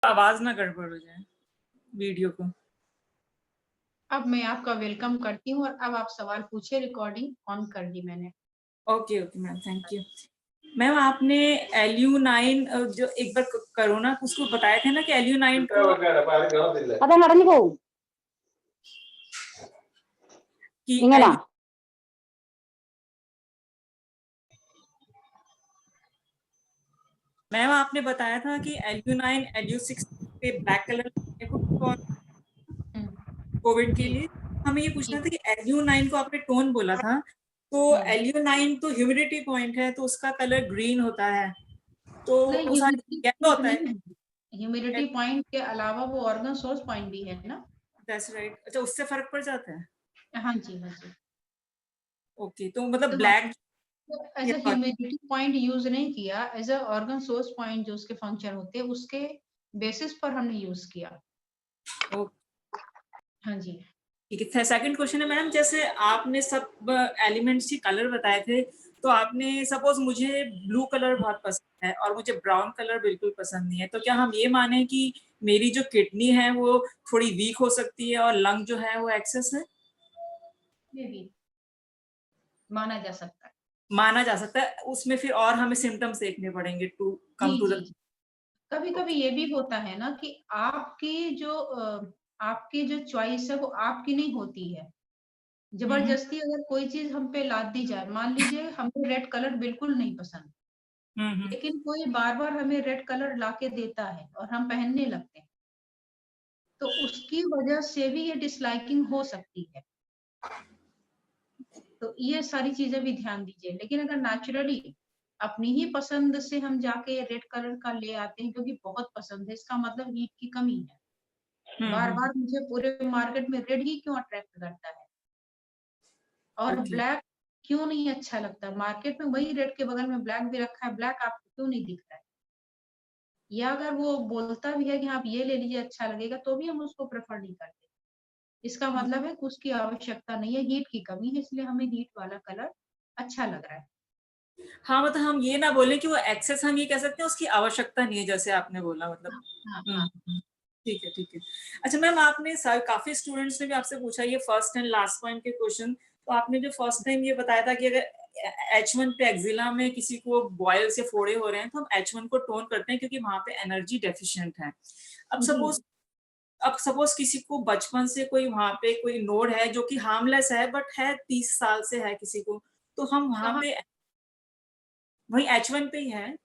आवाज ना गड़बड़ हो जाए वीडियो को। अब मैं आपका वेलकम करती हूँ और अब आप सवाल पूछिए। रिकॉर्डिंग ऑन कर दी मैंने। Okay okay ma'am, thank you. Ma'am आपने LU9 जो एक बार कोरोना उसको बताया था ना कि LU9 को അതെല്ലാം അടഞ്ഞു പോവും कि ഇങ്ങനെ मैम आपने बताया था कि LU9 LU6 पे ब्लैक कलर को कोविड के लिए। हमें ये पूछना था कि LU9 को आपने टोन बोला था, तो LU9 तो ह्यूमिडिटी पॉइंट है, तो उसका कलर ग्रीन होता है, तो उस येलो होता है। ह्यूमिडिटी पॉइंट के अलावा वो ऑर्गन सोर्स पॉइंट भी है ना। That's right. अच्छा, उससे फर्क पड़ जाता है। हाँ जी, हाँ जी। ओके, तो मतलब तो black as a humidity point use नहीं किया, as a organ source point जो उसके फंक्शन होते हैं उसके बेसिस पर हमने यूज किया। हाँ जी, ठीक है। सेकंड क्वेश्चन है मैम, जैसे आपने सब एलिमेंट्स के कलर बताए थे, तो आपने सपोज मुझे ब्लू कलर बहुत पसंद है और मुझे ब्राउन कलर बिल्कुल पसंद नहीं है, तो क्या हम ये माने कि मेरी जो किडनी है वो थोड़ी वीक हो सकती है और लंग जो है वो एक्सेस है? ये भी माना जा सकता है। माना जा सकता है। उसमें फिर और हमें सिम्टम्स देखने पड़ेंगे टू जी कम टू द। जी, कभी-कभी ये भी होता है ना कि आपकी जो चॉइस है वो आपकी नहीं होती है। जबरदस्ती अगर कोई चीज़ हम पे लाद दी जाए, मान लीजिए हमें रेड कलर बिल्कुल नहीं पसंद, लेकिन कोई बार-बार हमें रेड कलर लाके देता है और हम पहनने लगते हैं, तो उसकी वजह से भी ये डिसलाइकिंग हो सकती है। तो ये सारी चीज़ें भी ध्यान दीजिए। लेकिन अगर नेचुरली अपनी ही पसंद से हम जाके रेड कलर का ले आते हैं क्योंकि बहुत पसंद है, इसका मतलब हीट की कमी है। बार-बार मुझे पूरे मार्केट में रेड ही क्यों अट्रैक्ट करता है? और ओके। ब्लैक क्यों नहीं अच्छा लगता? मार्केट में वही रेड के बगल में ब्लैक भी रखा है, ब्लैक आपको क्यों नहीं दिख रहा है? या अगर वो बोलता भी है कि आप ये ले लीजिए अच्छा लगेगा, तो भी हम उसको प्रेफर नहीं करते। इसका मतलब है कि उसकी आवश्यकता नहीं है, हीट की कमी है, इसलिए हमें हीट वाला कलर अच्छा लग रहा है। हाँ, मतलब हम ये ना बोले कि वो एक्सेस, हम ये कह सकते हैं उसकी आवश्यकता नहीं है, जैसे आपने बोला मतलब। हाँ, हाँ। ठीक है, ठीक है। अच्छा मैम, आपने काफ़ी स्टूडेंट्स ने भी आपसे पूछा ये फर्स्ट एंड लास्ट पॉइंट के क्वेश्चन, तो आपने जो फर्स्ट टाइम ये बताया था कि अगर H1 पे एक्जिला में किसी को बॉयल्स या फोड़े हो रहे हैं, तो हम H1 को टोन करते हैं क्योंकि वहाँ पे एनर्जी डेफिशिएंट है। अब जी, सपोज किसी को बचपन से कोई वहाँ पे कोई नोड है जो कि हार्मलेस है, बट है 30 साल से है किसी को, तो हम वहाँ कहाँ पे वही H1 पे ही है।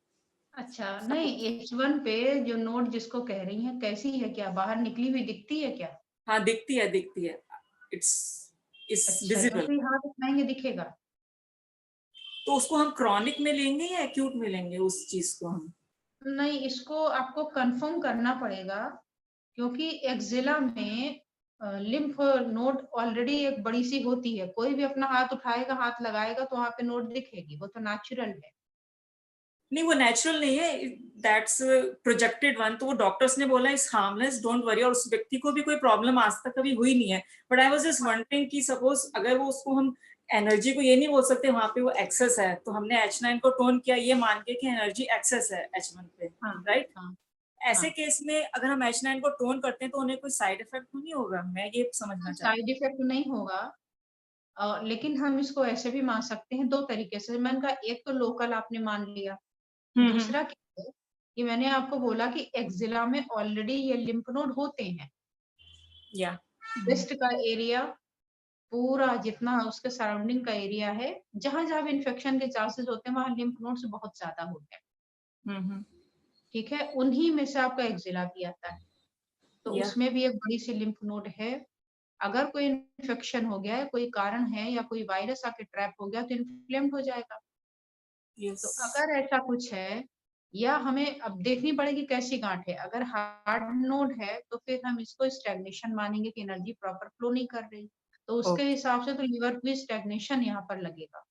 अच्छा, नहीं H1 पे जो नोट जिसको कह रही हैं, कैसी है? क्या बाहर निकली हुई दिखती है क्या? हाँ, दिखती है, दिखती है। इट्स इट्स अच्छा, विजिबल। ऐसे ही हाथ उठाएँगे दिखेगा? तो उसको हम क्रॉनिक में लेंगे या एक्यूट में लेंगे उस चीज़ को हम? नहीं, इसको आपको कन्फर्म करना पड़ेगा क्योंकि एक्जिला में लिम्फ नोड ऑलरेडी एक बड़ी-सी होती है। कोई भी अपना हाथ उठाएगा, हाथ लगाएगा तो वहाँ पे नोड दिखेगी, वो तो नेचुरल है। नहीं, वो नेचुरल नहीं है, दैट्स प्रोजेक्टेड वन। तो वो डॉक्टर्स ने बोला इट्स हार्मलेस, डोंट वरी, और उस व्यक्ति को भी कोई प्रॉब्लम आज तक कभी हुई नहीं है। But I was just wondering कि सपोज अगर वो उसको हम एनर्जी को ये नहीं बोल सकते वहाँ पे वो एक्सेस है, तो हमने H9 को टोन किया ये मान के कि एनर्जी एक्सेस है H1 पे, हाँ, राइट? हाँ, ऐसे हाँ। केस में अगर हम H9 को टोन करते हैं तो उन्हें कोई साइड इफेक्ट तो नहीं होगा? मैं ये समझना चाहती साइड इफेक्ट नहीं होगा। लेकिन हम इसको ऐसे भी मान सकते हैं 2 तरीके से। मैंने कहा एक तो लोकल आपने मान लिया, हूँ। दूसरा क्या है कि मैंने आपको बोला कि एक्जिला में ऑलरेडी ये लिम्फ नोड होते हैं। या ब्रेस्ट का एरिया पूरा जितना उसके सराउंडिंग का एरिया है, जहाँ-जहाँ भी इन्फेक्शन के चांसेस होते हैं, वहाँ लिम्फ नोड्स बहुत ज़्यादा होते हैं। हुँ। ठीक है? उन्हीं में से आपका एक्जिला भी आता है। तो या उसमें भी एक बड़ी-सी लिम्फ नोड है। अगर कोई इन्फेक्शन हो गया है, कोई कारण है या कोई वायरस आके ट्रैप हो गया तो इन्फ्लेम्ड हो जाएगा। यस। तो अगर ऐसा कुछ है या हमें अब देखनी पड़ेगी कैसी गाँठ है। अगर हार्ड नोड है तो फिर हम इसको स्टैग्नेशन मानेंगे कि एनर्जी प्रॉपर फ्लो नहीं कर रही। तो उसके ओके। हिसाब से तो लिवर भी स्टैग्नेशन यहाँ पर लगेगा।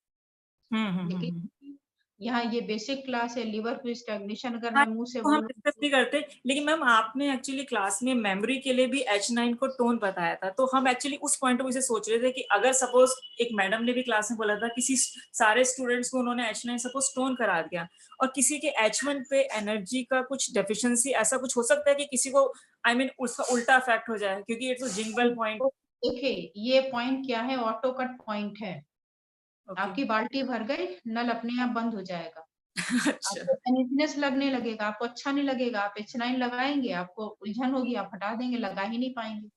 हुँ, हुँ, हुँ, लेकिन हुँ। यहाँ ये बेसिक क्लास है, लिवर को स्टैग्नेशन अगर हाँ, मैं मुंह से तो हम बोलूं डिस्कस नहीं करते, लेकिन मैम आपने एक्चुअली क्लास में मेमोरी के लिए भी H9 को टोन बताया था, तो हम एक्चुअली उस पॉइंट ऑफ व्यू से सोच रहे थे कि अगर सपोज एक मैडम ने भी क्लास में बोला था किसी सारे स्टूडेंट्स को उन्होंने H9 सपोज टोन करा दिया और किसी के H1 पे एनर्जी का कुछ डेफिशिएंसी ऐसा कुछ हो सकता है कि किसी को I मीन उसका उल्टा इफेक्ट हो जाए, क्योंकि ये तो जिंगल पॉइंट। देखिए ये पॉइंट क्या है, ऑटो कट पॉइंट है। आपकी बाल्टी भर गई, नल अपने आप बंद हो जाएगा। अच्छा, आपको अनइजीनेस लगने लगेगा, आपको अच्छा नहीं लगेगा, आप H9 लगाएंगे, आपको उलझन होगी, आप हटा देंगे, लगा ही नहीं पाएंगे।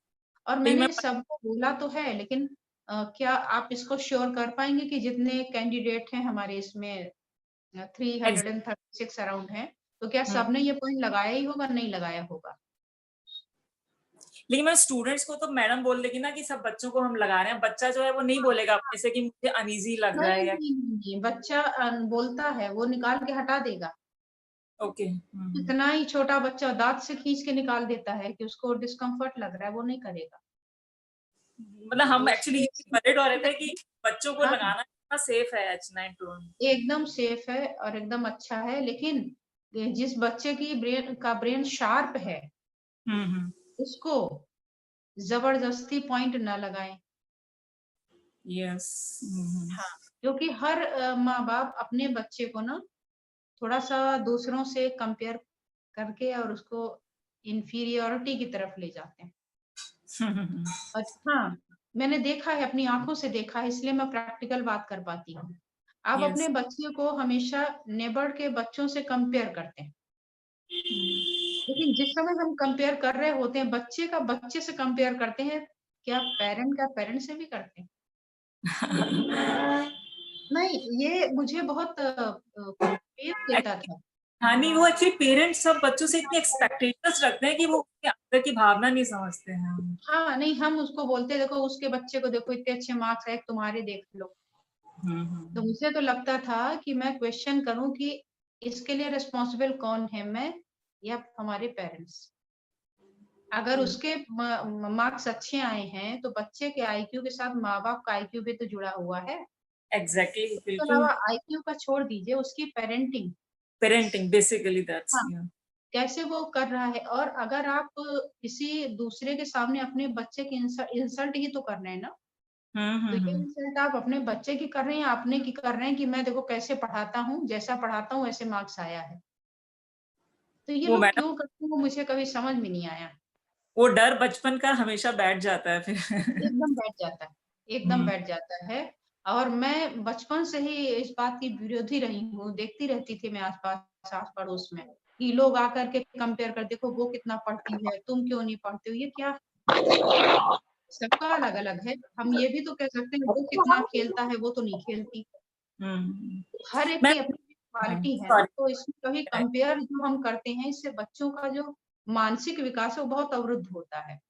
और नहीं मैंने मैं सबको बोला तो है, लेकिन क्या आप इसको श्योर कर पाएंगे कि जितने कैंडिडेट हैं हमारे इसमें 336 अराउंड हैं, तो क्या सबने ये पॉइंट लगाया ही होगा, नहीं लगाया होगा? लेकिन मैं स्टूडेंट्स को तो मैडम बोल देगी ना कि सब बच्चों को हम लगा रहे हैं, बच्चा जो है वो नहीं बोलेगा अपने से कि मुझे अनईजी लग रहा नहीं है या नहीं नहीं, बच्चा बोलता है, वो निकाल के हटा देगा। ओके। इतना ही छोटा बच्चा दांत से खींच के निकाल देता है कि उसको डिस्कम्फर्ट लग रहा है, वो नहीं करेगा। मतलब हम तो एक्चुअली ये वरीड हो रहे थे कि बच्चों को हाँ, लगाना कितना सेफ है H9 टोन। एकदम सेफ है और एकदम अच्छा है, लेकिन जिस बच्चे की ब्रेन शार्प है, उसको जबरदस्ती पॉइंट न लगाएं। यस। हाँ, क्योंकि हर माँ बाप अपने बच्चे को ना थोड़ा सा दूसरों से कंपेयर करके और उसको इंफीरियोरिटी की तरफ ले जाते हैं। और हाँ, मैंने देखा है, अपनी आंखों से देखा है, इसलिए मैं प्रैक्टिकल बात कर पाती हूँ। आप यस। अपने बच्चे को हमेशा नेबर के बच्चों से कंपेयर करते हैं, लेकिन जिस समय हम कंपेयर कर रहे होते हैं, बच्चे का बच्चे से कंपेयर करते हैं, क्या पेरेंट का पेरेंट से भी करते हैं? नहीं, ये मुझे बहुत पेन देता था। हाँ नहीं, वो एक्चुअली पेरेंट्स सब बच्चों से इतनी एक्सपेक्टेशंस रखते हैं कि वो उसके अंदर की भावना नहीं समझते हैं। हाँ, नहीं, हम उसको बोलते हैं, देखो उसके बच्चे को देखो, इतने अच्छे मार्क्स है, तुम्हारे देख लो। तो मुझे तो लगता था कि मैं क्वेश्चन करूं कि इसके लिए रिस्पॉन्सिबल कौन है, मैं या हमारे पेरेंट्स? अगर उसके मार्क्स अच्छे आए हैं, तो बच्चे के आईक्यू के साथ माँ बाप का आईक्यू भी तो जुड़ा हुआ है। एग्जैक्टली, उसके बिल्कुल। अलावा आईक्यू का छोड़ दीजिए, उसकी पेरेंटिंग, पेरेंटिंग बेसिकली दैट्स, हाँ, कैसे वो कर रहा है। और अगर आप किसी दूसरे के सामने अपने बच्चे की इंसल्ट ही तो कर रहे हैं ना, तो ये इंसल्ट आप अपने बच्चे की कर रहे हैं, अपने की कर रहे हैं कि मैं देखो कैसे पढ़ाता हूँ, जैसा पढ़ाता हूँ वैसे मार्क्स आया है। तो ये वो लोग मैडम, क्यों करते हैं, वो मुझे कभी समझ में नहीं आया। वो डर बचपन का हमेशा बैठ जाता है फिर। एकदम बैठ जाता है, एकदम हम्म, बैठ जाता है। और मैं बचपन से ही इस बात की विरोधी रही हूँ, देखती रहती थी मैं आसपास आस पड़ोस में कि लोग आकर के कंपेयर कर, देखो वो कितना पढ़ती है, तुम क्यों नहीं पढ़ते हो, ये क्या? सबका अलग अलग है। हम ये भी तो कह सकते हैं, वो कितना खेलता है, वो तो नहीं खेलती। हम्म। हर एक मैं की अपनी क्वालिटी है ना, सॉरी। तो इसमें कभी कंपेयर जो हम करते हैं, इससे बच्चों का जो मानसिक विकास है वो बहुत अवरुद्ध होता है।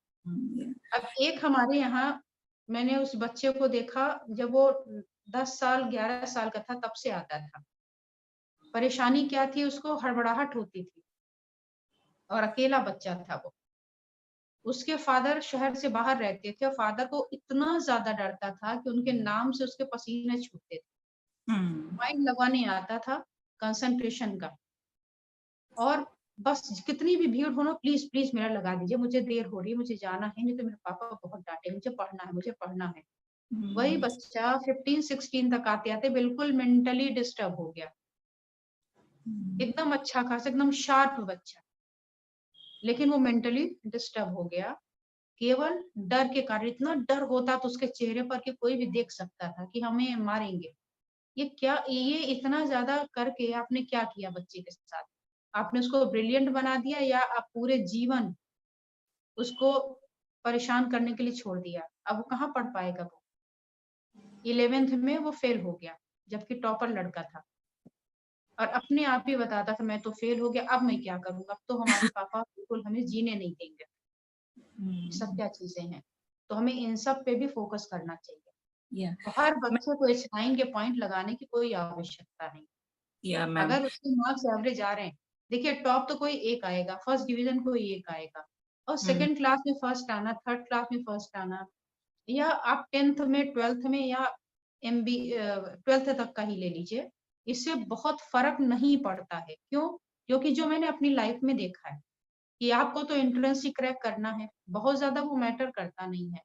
अब एक हमारे यहाँ मैंने उस बच्चे को देखा, जब वो 10 साल 11 साल का था, तब से आता था। परेशानी क्या थी, उसको हड़बड़ाहट होती थी और अकेला बच्चा था वो। उसके फादर शहर से बाहर रहते थे और फादर को इतना ज्यादा डरता था कि उनके नाम से उसके पसीने छूटते थे। माइंड लगवाने आता था कंसंट्रेशन का, और बस कितनी भी भीड़ हो ना, प्लीज प्लीज मेरा लगा दीजिए, मुझे देर हो रही है, मुझे जाना है, नहीं तो मेरे पापा बहुत डांटे, मुझे पढ़ना है, मुझे पढ़ना है। वही बच्चा 15-16 तक आते आते बिल्कुल मेंटली डिस्टर्ब हो गया। एकदम अच्छा खासा एकदम शार्प बच्चा, लेकिन वो मेंटली डिस्टर्ब हो गया, केवल डर के कारण। इतना डर होता तो उसके चेहरे पर कि कोई भी देख सकता था कि हमें मारेंगे। ये क्या, ये इतना ज्यादा करके आपने क्या किया बच्चे के साथ? आपने उसको ब्रिलियंट बना दिया, या आप पूरे जीवन उसको परेशान करने के लिए छोड़ दिया? अब वो कहाँ पढ़ पाएगा? वो 11th में वो फेल हो गया, जबकि टॉपर लड़का था, और अपने आप ही बताता था मैं तो फेल हो गया, अब मैं क्या करूंगा, अब तो हमारे पापा बिल्कुल हमें जीने नहीं देंगे। ये सब क्या चीजें हैं? तो हमें इन सब पे भी फोकस करना चाहिए। तो हर बच्चे को H9 के पॉइंट लगाने की कोई आवश्यकता नहीं। मैम। अगर उसके मार्क्स एवरेज आ रहे हैं, देखिए टॉप तो कोई एक आएगा, फर्स्ट डिवीजन कोई एक आएगा, और सेकंड क्लास में फर्स्ट आना, थर्ड क्लास में फर्स्ट आना, या आप 10th में 12th में, या MB 12th तक का ही ले लीजिए, इससे बहुत फर्क नहीं पड़ता है। क्यों? क्योंकि जो मैंने अपनी लाइफ में देखा है कि आपको तो एंट्रेंस ही क्रैक करना है, बहुत ज़्यादा वो मैटर करता नहीं है।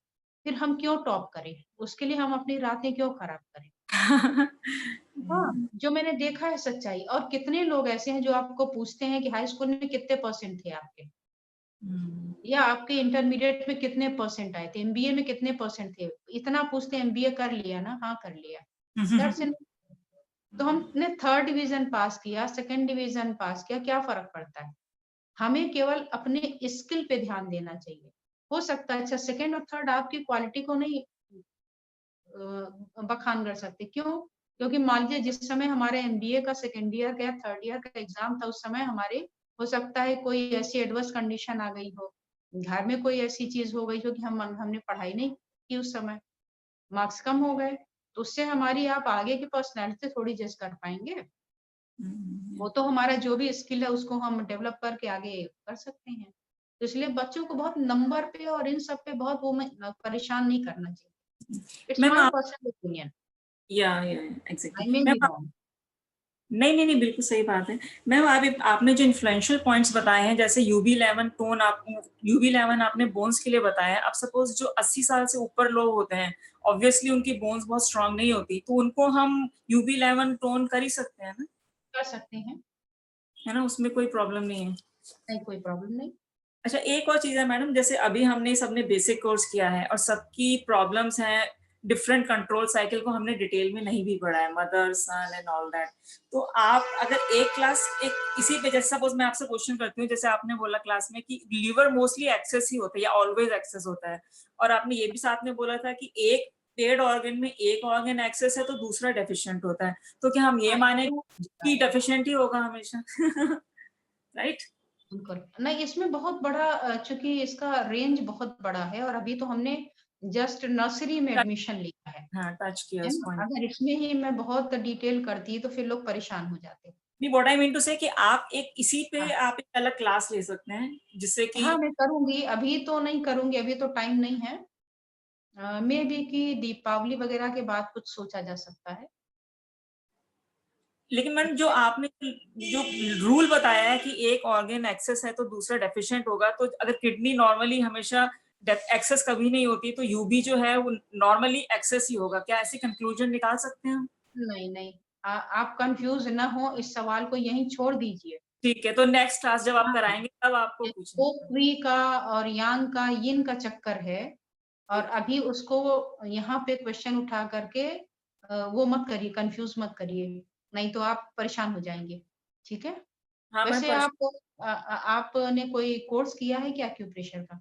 फिर हम क्यों टॉप करें? उसके लिए हम अपनी रातें क्यों खराब करें? हाँ, जो मैंने देखा है सच्चाई। और कितने लोग ऐसे हैं जो आपको पूछते हैं कि हाई स्कूल में कितने परसेंट थे आपके? या आपके इंटरमीडिएट में कितने परसेंट आए थे? एमबीए में कितने परसेंट थे? इतना पूछते हैं, एमबीए कर लिया ना? हाँ, कर लिया। That's it. तो हमने 3rd डिवीज़न पास किया, 2nd डिवीज़न पास किया, क्या फ़र्क पड़ता है? हमें केवल अपने स्किल पे ध्यान देना चाहिए। हो सकता है अच्छा 2nd और 3rd आपकी क्वालिटी को नहीं बखान कर सकते। क्यों? क्योंकि मान लीजिए जिस समय हमारे एमबीए का 2nd ईयर का या 3rd ईयर का एग्ज़ाम था, उस समय हमारे हो सकता है कोई ऐसी एडवर्स कंडीशन आ गई हो, घर में कोई ऐसी चीज़ हो गई हो कि हमने पढ़ाई नहीं की उस समय, मार्क्स कम हो गए, तो उससे हमारी आप आगे की पर्सनैलिटी थोड़ी जज कर पाएँगे। वो तो हमारा जो भी स्किल है उसको हम डेवलप करके आगे कर सकते हैं। तो इसलिए बच्चों को बहुत नंबर पे और इन सब पे बहुत वो में परेशान नहीं करना चाहिए। इट्स मैम माय आप पर्सनल ओपिनियन। या exactly I may be ma'am wrong. नहीं, बिल्कुल सही बात है। मैम आपने जो इन्फ्लुएंशियल पॉइंट्स बताए हैं, जैसे यूबी11 टोन, यूबी11 आपने बोन्स के लिए बताया। अब सपोज जो 80 साल से ऊपर लोग होते हैं, ऑब्वियसली उनकी बोन्स बहुत स्ट्रांग नहीं होती, तो उनको हम यूबी11 टोन कर ही सकते हैं ना? कर सकते हैं, है ना, उसमें कोई प्रॉब्लम नहीं है। नहीं कोई प्रॉब्लम नहीं। अच्छा, एक और चीज़ है मैडम, जैसे अभी हमने सबने बेसिक कोर्स किया है और सबकी प्रॉब्लम्स हैं, डिफरेंट कंट्रोल साइकिल को हमने डिटेल में नहीं भी पढ़ा है, mother sun and all that. तो आप अगर एक क्लास एक इसी पे, जैसे सपोज मैं आपसे क्वेश्चन करती हूँ, जैसे आपने बोला क्लास में कि लीवर मोस्टली एक्सेस ही होता है या ऑलवेज एक्सेस होता है, और आपने ये भी साथ में बोला था कि एक पेड ऑर्गन में एक ऑर्गन एक्सेस है तो दूसरा डेफिशिएंट होता है, तो क्या हम ये हाँ, माने ये कि डेफिशिएंट ही होगा हमेशा? राइट? बिल्कुल। नहीं, इसमें बहुत बड़ा चूँकि इसका रेंज बहुत बड़ा है और अभी तो हमने जस्ट नर्सरी में एडमिशन लिया हाँ, टच किया है उस ना? पॉइंट। अगर इसमें ही मैं बहुत डिटेल करती तो फिर लोग परेशान हो जाते। नहीं, व्हाट आई मीन टू से कि आप एक इसी पे हाँ, आप एक अलग क्लास ले सकते हैं, जिससे कि हाँ, मैं करूँगी, अभी तो नहीं करूँगी, अभी तो टाइम नहीं है। मे बी कि दीपावली वगैरह के बाद कुछ सोचा जा सकता है। लेकिन मैडम जो ठीक है? आपने जो रूल बताया है कि एक ऑर्गन एक्सेस है तो दूसरा डेफिशिएंट होगा, तो अगर किडनी नॉर्मली हमेशा एक्सेस कभी नहीं होती, तो यूबी जो है वो नॉर्मली एक्सेस ही होगा, क्या ऐसे कंक्लूजन निकाल सकते हैं हम? नहीं, नहीं। आप कन्फ्यूज़ ना हो, इस सवाल को यहीं छोड़ दीजिए। ठीक है, तो नेक्स्ट क्लास जब आप हाँ, कराएंगे तब आपको ये पूछेंगे। O3 का और यांग का, यिन का चक्कर है और अभी उसको यहाँ पे क्वेश्चन उठा करके वो मत करिए, कन्फ्यूज़ मत करिए, नहीं तो आप परेशान हो जाएँगे। ठीक है? हाँ मैं वैसे आपने कोई कोर्स किया है क्या एक्यूप्रेशर का?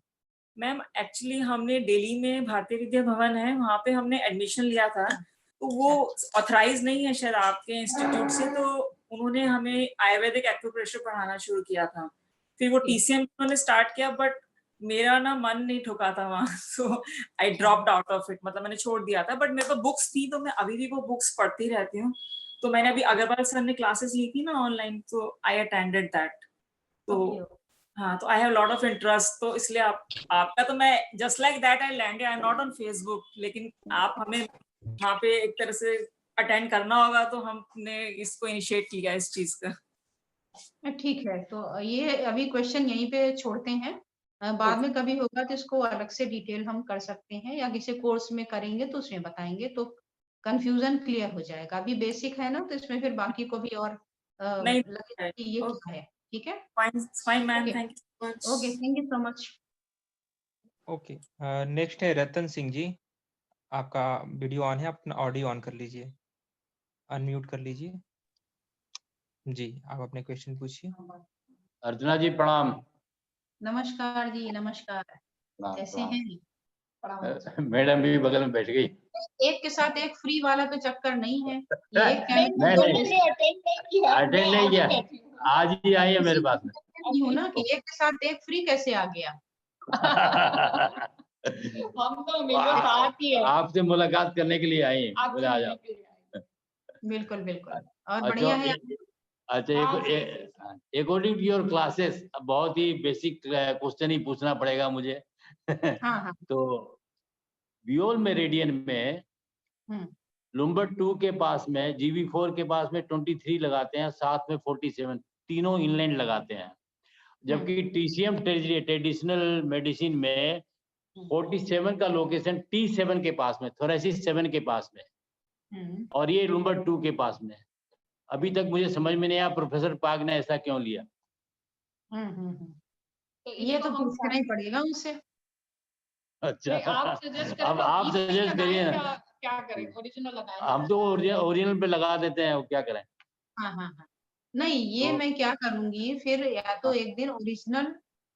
मैम एक्चुअली हमने दिल्ली में भारतीय विद्या भवन है, वहाँ पे हमने एडमिशन लिया था, अच्छा, तो वो अच्छा, अच्छा। ऑथराइज नहीं है शायद आपके इंस्टीट्यूट से, तो उन्होंने हमें आयुर्वेदिक एक्यूप्रेशर पढ़ाना शुरू किया था। फिर वो ओके, टीसीएम उन्होंने स्टार्ट किया, बट मेरा ना मन नहीं ठुका था वहाँ सो आई अच्छा, ड्रॉप्ड आउट ऑफ इट, मतलब मैंने छोड़ दिया था, बट मेरे पास बुक्स थी तो मैं अभी भी वो बुक्स पढ़ती रहती हूँ। तो मैंने अभी ओके, अग्रवाल सर ने क्लासेस ली थी ना ऑनलाइन, तो आई अटेंडेड दैट। तो ओके, हाँ, तो I have lot of interest, तो इसलिए आपका तो मैं just like that I landed, I am not on Facebook, लेकिन आप हमें वहाँ पे एक तरह से अटेंड करना होगा, तो हमने इसको इनिशिएट किया इस चीज का। ठीक है, तो ये अभी क्वेश्चन यहीं पे छोड़ते हैं। बाद ओके, में कभी होगा तो इसको अलग से डिटेल हम कर सकते हैं या किसी कोर्स में करेंगे तो उसमें बताएँगे तो कन्फ्यूज़न क्लियर हो जाएगा। अभी बेसिक है ना तो इसमें फिर बाकी को भी और नहीं, लगेगा कि ये क्या है। ठीक है? Fine fine ma'am, okay, thank you so okay, much. Thank you so much. Okay. Next है रतन सिंह जी। आपका वीडियो ऑन है, अपना ऑडियो ऑन कर लीजिए, अनम्यूट कर लीजिए। जी, आप अपने क्वेश्चन पूछिए। अर्चना जी प्रणाम। नमस्कार जी, नमस्कार। प्रणाम कैसे प्रणाम। हैं? मैडम भी बगल में बैठ गई। एक के साथ एक फ्री वाला तो चक्कर नहीं है। ये एक कहने नहीं का नहीं, अटेंड नहीं किया, आज ही आई है मेरे पास में। नहीं हूँ ना कि एक के साथ एक फ्री कैसे आ गया? हम तो हमेशा साथ ही है, आपसे मुलाकात करने के लिए आई हैं, बोले आ जाओ। बिल्कुल, बिल्कुल। और अच्छा बढ़िया है। अच्छा, अकॉर्डिंग टू योर क्लासेस बहुत ही बेसिक क्वेश्चन ही पूछना पड़ेगा मुझे। हाँ, हाँ। तो वियोल मेरिडियन में हुँ। नंबर 2 के पास में GV4 के पास में 23 लगाते हैं, साथ में 47, तीनों इनलैंड लगाते हैं। जबकि TCM ट्रेडिशनल मेडिसिन में 47 का लोकेशन T7 के पास में, थोरेसिस 7 के पास में, और ये नंबर 2 के पास में। अभी तक मुझे समझ में नहीं आया प्रोफेसर पाक ने ऐसा क्यों लिया। ये तो पूछना ही पड़ेगा उनसे। अच्छा, आप सजेस्ट अब आप सजेस्ट करिए ना। क्या करें, ओरिजिनल लगाएं? हम तो ओरिजिनल पे लगा देते हैं, क्या करें। हाँ। नहीं, ये तो मैं क्या करूंगी फिर, या तो एक दिन ओरिजिनल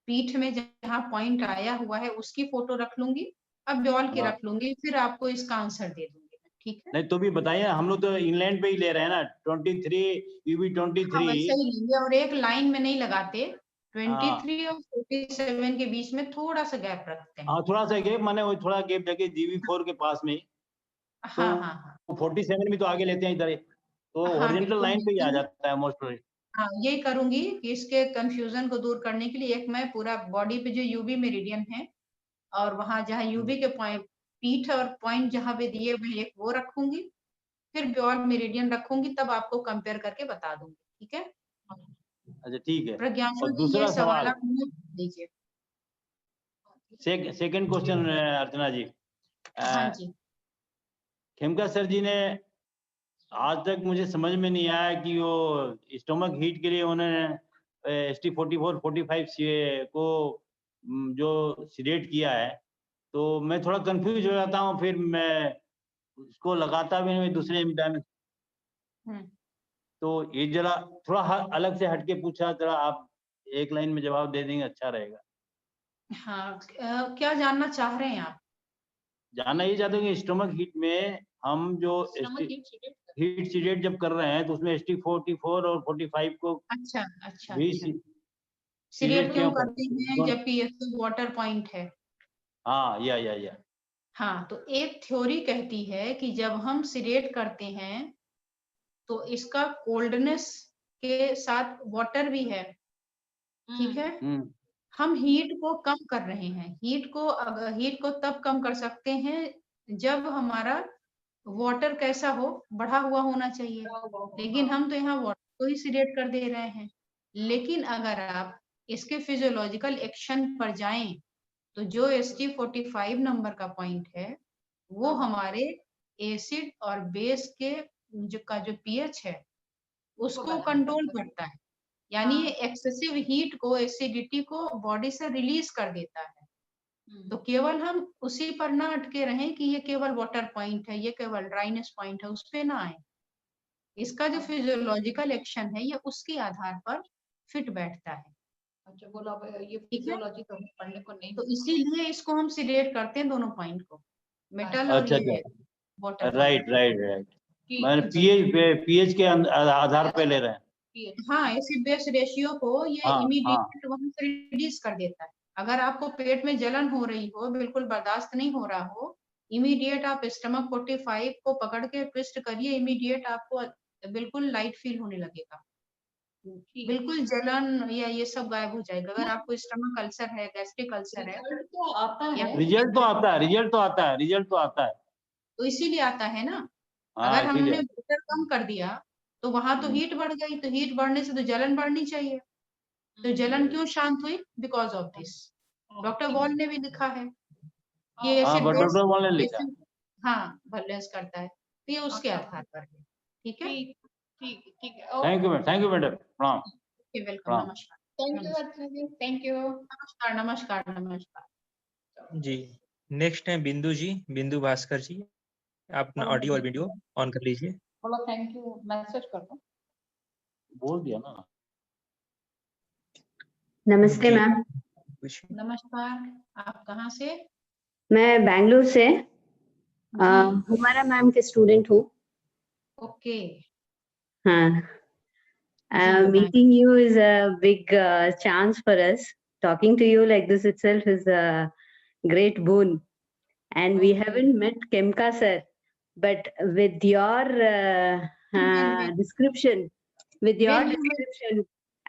पीठ में जहाँ पॉइंट आया हुआ है उसकी फोटो रख लूंगी, अब ब्योल की रख लूंगी, फिर आपको इसका आंसर दे दूंगी, ठीक है? नहीं तो भी बताइए, हम लोग तो इंग्लैंड पे ही ले रहे हैं ना, 23 UV23। हाँ, वैसे ही लेंगे और एक लाइन में नहीं लगाते, 23 और 47 के बीच में थोड़ा सा गैप रखते हैं। हाँ, थोड़ा सा गैप, माने वो थोड़ा गैप जाके GV4 के पास में। हाँ। 47 भी तो आगे लेते हैं इधर ही, तो हॉरिजॉन्टल लाइन पे ही आ जाता है मोस्ट प्रोबेबली। हाँ, यही करूंगी कि इसके कंफ्यूजन को दूर करने के लिए एक मैं पूरा बॉडी पे जो यूवी मेरिडियन है और वहां जहाँ यूवी के पॉइंट पीठ और पॉइंट जहाँ पे दिए हुए एक वो रखूंगी, फिर ब्योल मेरिडियन रखूंगी, तब आपको कंपेयर करके बता दूंगी, ठीक है? अच्छा ठीक है। प्रज्ञांशु और जी, दूसरा ये सवाल सवाल, आप मुझे दीजिए। सेकंड क्वेश्चन अर्चना जी। हाँ जी। खेमका सर जी ने आज तक मुझे समझ में नहीं आया कि वो स्टोमक हीट के लिए उन्होंने ST44 45 को जो सिलेक्ट किया है, तो मैं थोड़ा कंफ्यूज हो जाता हूँ, फिर मैं उसको लगाता भी नहीं दूसरे इम्तिहान। तो ये जरा थोड़ा अलग से हटके पूछा, जरा आप एक लाइन में जवाब दे देंगे अच्छा रहेगा। हाँ, क्या जानना चाह रहे हैं आप? जानना ये चाहते हैं कि स्टोमक हीट में हम जो हीट सिलेक्ट जब कर रहे हैं तो उसमें ST44 और 45 को अच्छा। भी सिलेक्ट क्यों कर करते हैं जबकि ये तो वाटर पॉइंट है? हाँ, या हाँ, तो एक थ्योरी कहती है कि जब हम सिलेक्ट करते हैं तो इसका कोल्डनेस के साथ वाटर भी है, ठीक है? हम हीट को कम कर रहे हैं, हीट को तब कम कर सकते हैं जब हमारा वाटर कैसा हो, बढ़ा हुआ होना चाहिए, लेकिन हम तो यहाँ वाटर को ही सिलेक्ट कर दे रहे हैं। लेकिन अगर आप इसके फिजियोलॉजिकल एक्शन पर जाएं तो जो ST45 नंबर का पॉइंट है वो हमारे एसिड और बेस के जो पीएच है उसको कंट्रोल करता है, यानी ये एक्सेसिव हीट को, एसिडिटी को बॉडी से रिलीज कर देता है। तो केवल हम उसी पर ना अटके रहें कि ये केवल वाटर पॉइंट है, ये केवल ड्राइनेस पॉइंट है, उस पे ना आए। इसका जो फिजियोलॉजिकल एक्शन है ये उसके आधार पर फिट बैठता है। अच्छा, बोला ये फिजियोलॉजी तो पढ़ने को नहीं, तो इसीलिए इसको हम सिलेक्ट करते हैं दोनों पॉइंट को, मेटल और ये वाटर। राइट। मैंने पीएच के आधार पे ले रहे हैं। हाँ, एसिड बेस रेशियो को ये इमीडिएट वहां से रिड्यूस कर देता है। अगर आपको पेट में जलन हो रही हो, बिल्कुल बर्दाश्त नहीं हो रहा हो, इमीडिएट आप स्टमक 45 को पकड़ के ट्विस्ट करिए, इमीडिएट आपको बिल्कुल लाइट फील होने लगेगा, बिल्कुल जलन या ये सब गायब हो जाएगा। अगर आपको स्टमक अल्सर है, गैस्ट्रिक अल्सर है, रिजल्ट तो आता है। तो इसीलिए आता है ना। अगर हमने वाटर कम कर दिया तो वहां तो हीट बढ़ गई, तो हीट बढ़ने से तो जलन बढ़नी चाहिए, तो जलन क्यों शांत हुई? Because of this. Doctor wall ने भी लिखा है कि एसिड बेस हाँ बैलेंस करता है, तो ये उसके आधार पर है। ठीक है, ठीक है। थैंक यू मैडम, प्रणाम। वेलकम, नमस्कार। Thank you. नमस्कार। जी, नेक्स्ट है बिंदु जी, बिंदु भास्कर जी, आप अपना ऑडियो और वीडियो ऑन कर लीजिए। बोलो थैंक यू, मैसेज कर दो। बोल दिया ना। नमस्ते मैम। नमस्कार, आप कहाँ से? मैं बेंगलुरु से हुमारा मैम के स्टूडेंट हूँ। ओके। हाँ, meeting you is a big chance for us. Talking to you like this itself is a great boon. And we haven't met Kemka sir, but with your description, I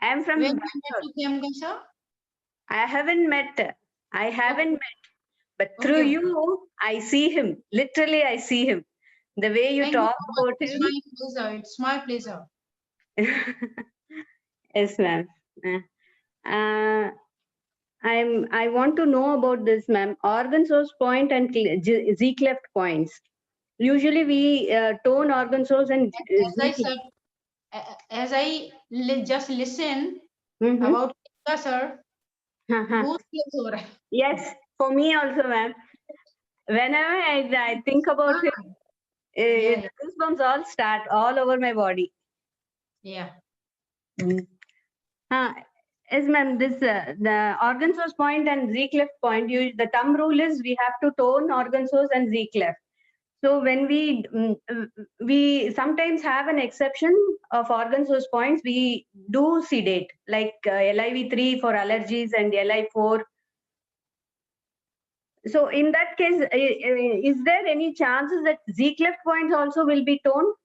am from Bangalore. I haven't met, but through you, I see him. Literally, I see him. The way you Thank talk so much. about It's him. my pleasure. It's my pleasure. Yes, ma'am. I want to know about this, ma'am. Organ source point and Z cleft points. Usually we tone organ source and As I Z said, as I just listen cleft. about Inka sir, goosebumps हो रहा है. Yes, for me also, ma'am. Whenever I think about him, Yeah. the goosebumps all start all over my body. Yeah. Yes, ma'am. This the organ source point and Z cleft point. The thumb rule is we have to tone organ source and Z cleft. So when we sometimes have an exception of organ source points, we do sedate like LIV3 for allergies and LI4. So in that case, is there any chances that Z cleft points also will be toned?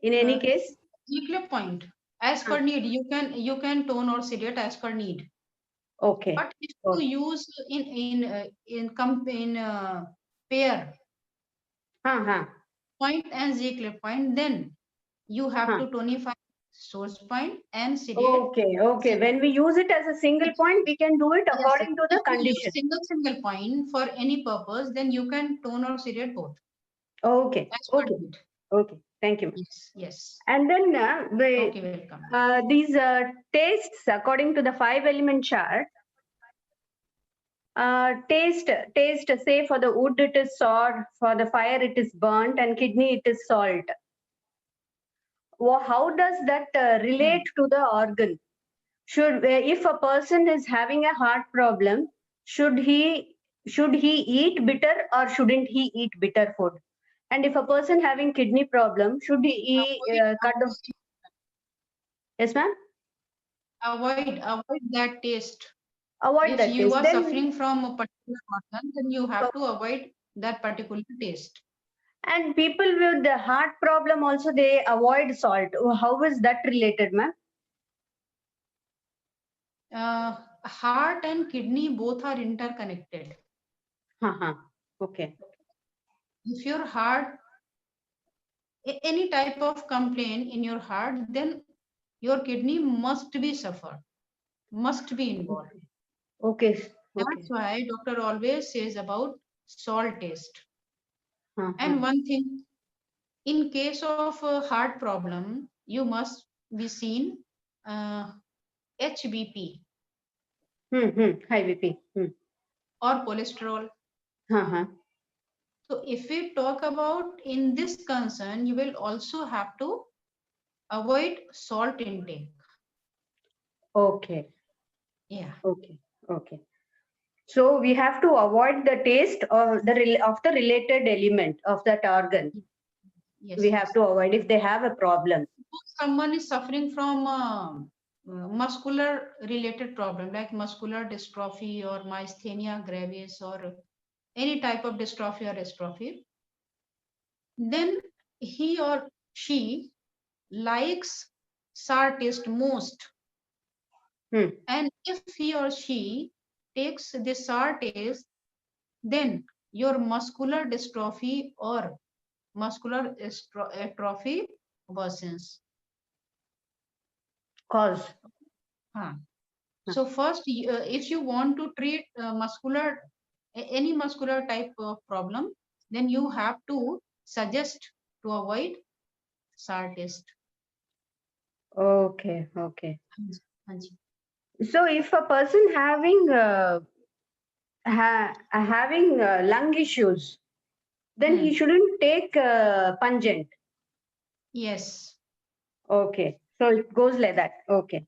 In any case, Z cleft point. As per need, you can tone or sedate as per need. okay. But if you use in pair point and Z cleft point, then you have to tonify source point and sedate. Okay. When we use it as a single point, we can do it according to the If you condition. use single point for any purpose, then you can tone or sedate both. Okay. As per need. Okay. Thank you. Yes. And then Okay, welcome. these tastes according to the 5-element chart. Taste. Say for the wood it is sour, for the fire it is burnt, and kidney it is salt. How does that relate to the organ? Should if a person is having a heart problem, should he eat bitter or shouldn't he eat bitter food? And if a person having kidney problem, should he cut off? Yes, ma'am. Avoid that taste. Avoid that If you taste. are Then, suffering from a particular organ, then you have to avoid that particular taste. and people with the heart problem also, they avoid salt. How is that related, ma'am? Heart and kidney both are interconnected. Okay. If your heart, any type of complaint in your heart, then your kidney must be suffered, must be involved. Okay. That's why doctor always says about salt taste. And one thing, in case of a heart problem, you must be seen HBP. High BP. Or cholesterol. So if we talk about in this concern, you will also have to avoid salt intake. Okay. Yeah. Okay. So we have to avoid the taste of the related element of that organ. Yes. We have to avoid if they have a problem. If someone is suffering from muscular related problem like muscular dystrophy or myasthenia gravis or any type of dystrophy or dystrophy, then he or she likes sour taste most. And if he or she takes the sour taste, then your muscular dystrophy or muscular atrophy worsens. Cause. So first, if you want to treat any muscular type of problem, then you have to suggest to avoid sour taste. Okay. So if a person having lung issues, then he shouldn't take pungent. Yes. Okay. So it goes like that. Okay.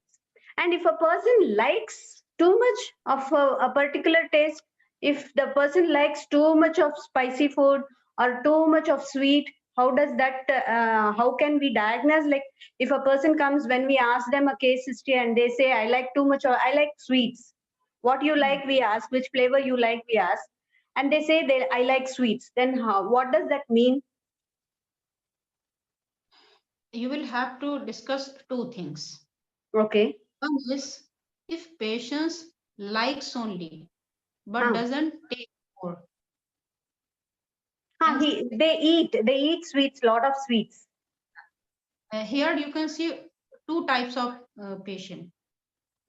And if a person likes too much of a particular taste, if the person likes too much of spicy food or too much of sweet, how does that, how can we diagnose? Like if a person comes, when we ask them a case history and they say, I like too much, or I like sweets. What you like, we ask. Which flavor you like, we ask. And they say, I like sweets. Then what does that mean? You will have to discuss two things. Okay. One is if patients likes only, but doesn't take more. They eat sweets, lot of sweets. Here you can see two types of patient.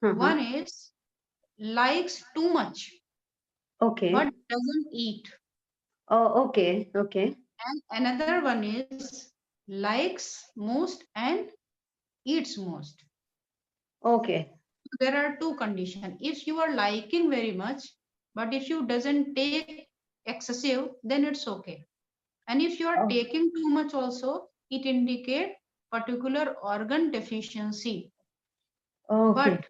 One is likes too much, Okay. but doesn't eat. Oh, okay, okay. And another one is likes most and eats most. Okay. There are two conditions. If you are liking very much, but if you doesn't take excessive, then it's okay. And if you are taking too much also, it indicate particular organ deficiency. Okay. But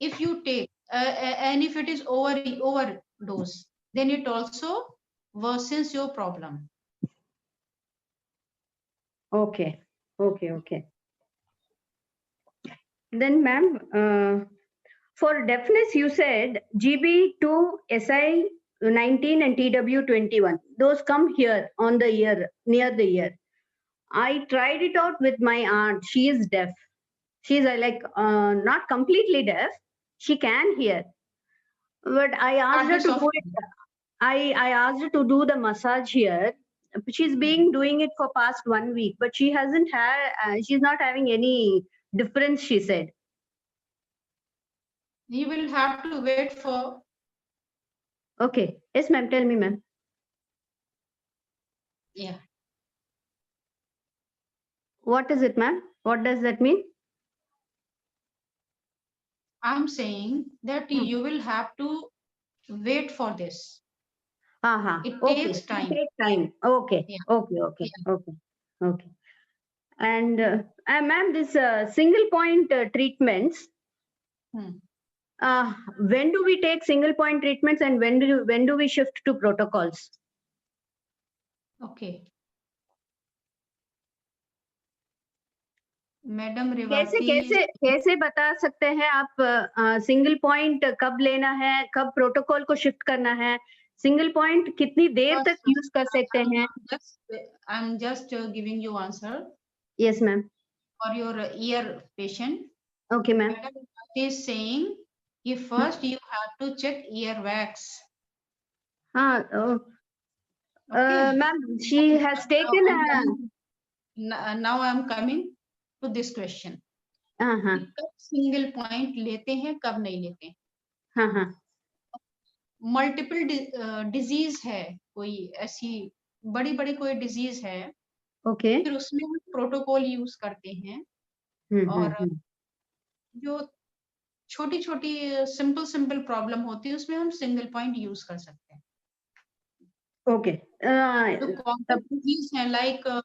if you take and if it is overdose, then it also worsens your problem. Okay. Okay. Then, ma'am, for deafness, you said GB2, SI 19 and TW 21. Those come here on the ear, near the ear. I tried it out with my aunt. She is deaf. She's not completely deaf. She can hear. But I asked her to do it. I asked her to do the massage here. She's been doing it for past 1 week, but she hasn't had. She's not having any difference, she said. You will have to wait for. Okay. Yes, ma'am. Tell me, ma'am. Yeah. What is it, ma'am? What does that mean? I'm saying that you will have to wait for this. It takes time. It takes time. Okay. Yeah. Okay. And ma'am, this single point treatments. When do we take single point treatments and when do we shift to protocols? Okay. Madam Revathi कैसे बता सकते हैं आप single point कब लेना है, कब protocol को शिफ्ट करना है, सिंगल पॉइंट कितनी देर तक यूज कर सकते हैं? I'm just giving you answer. Yes, ma'am. For your ear patient. Okay, ma'am. Madam is saying if first you have to check ear wax. Ma'am, she has taken. Now I'm coming to this question. कब single point लेते हैं, कब नहीं लेते हैं? Multiple disease है, कोई ऐसी बड़ी कोई डिजीज है, okay. फिर उसमें हम प्रोटोकॉल यूज करते हैं. और जो छोटी सिंपल प्रॉब्लम होती है उसमें हम सिंगल पॉइंट यूज कर सकते हैं. Okay. डिजीज है लाइक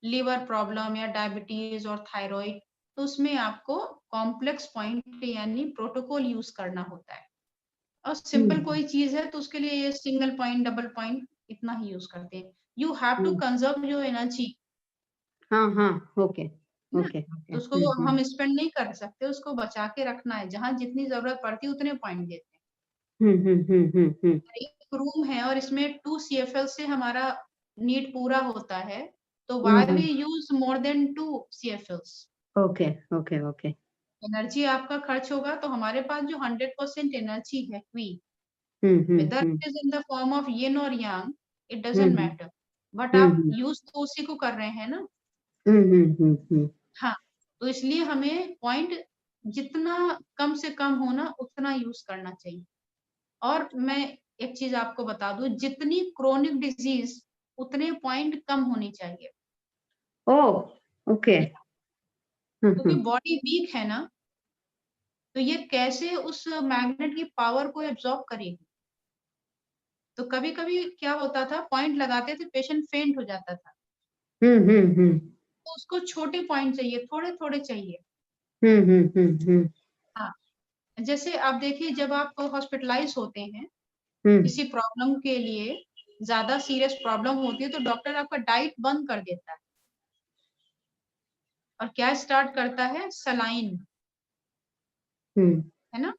लिवर प्रॉब्लम या डायबिटीज और थायराइड, तो उसमें आपको कॉम्प्लेक्स पॉइंट यानी प्रोटोकॉल यूज करना होता है. और सिंपल कोई चीज है तो उसके लिए ये सिंगल पॉइंट डबल पॉइंट इतना ही यूज करते हैं. You have to conserve your energy. Okay. तो उसको हम स्पेंड नहीं कर सकते, उसको बचा के रखना है. जहां जितनी जरूरत पड़ती है उतने पॉइंट देते हैं. एक रूम है और इसमें 2 CFL से हमारा नीड पूरा होता है, तो why we use more than 2 CFLs. Okay. Energy आपका खर्च होगा, तो हमारे पास जो 100% एनर्जी है क्वी, whether it is in the form of yin or yang, it doesn't matter, but आप यूज तो उसी को कर रहे हैं ना. हाँ, तो इसलिए हमें पॉइंट जितना कम से कम होना उतना यूज करना चाहिए. और मैं एक चीज आपको बता दूं, जितनी क्रोनिक डिजीज उतने पॉइंट कम होनी चाहिए. ओके. क्योंकि बॉडी वीक है ना, तो ये कैसे उस मैग्नेट की पावर को एब्जॉर्ब करेगी. तो कभी क्या होता था, पॉइंट लगाते थे, पेशेंट फेंट हो जाता था. तो उसको छोटे पॉइंट चाहिए, थोड़े चाहिए. हाँ, जैसे आप देखिए, जब आप हॉस्पिटलाइज होते हैं किसी प्रॉब्लम के लिए, ज्यादा सीरियस प्रॉब्लम होती है, तो डॉक्टर आपका डाइट बंद कर देता है और क्या स्टार्ट करता है, सलाइन. है ना.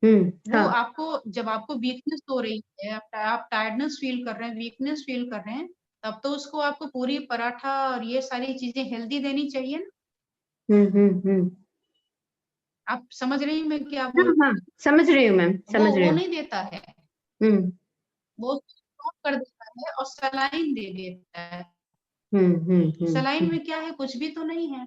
वो आपको, जब आपको वीकनेस हो रही है, आप टायर्डनेस फील कर रहे हैं, वीकनेस फील कर रहे हैं, तब तो उसको आपको पूरी पराठा और ये सारी चीजें हेल्दी देनी चाहिए ना. आप समझ रही हैं मैं क्या बोल रही हूँ? समझ रही हूँ मैम, समझ रही वो हूँ. नहीं देता है, वो स्टॉप कर देता है. है और सलाइन दे देता है। हम्म। सलाइन में क्या है, कुछ भी तो नहीं है,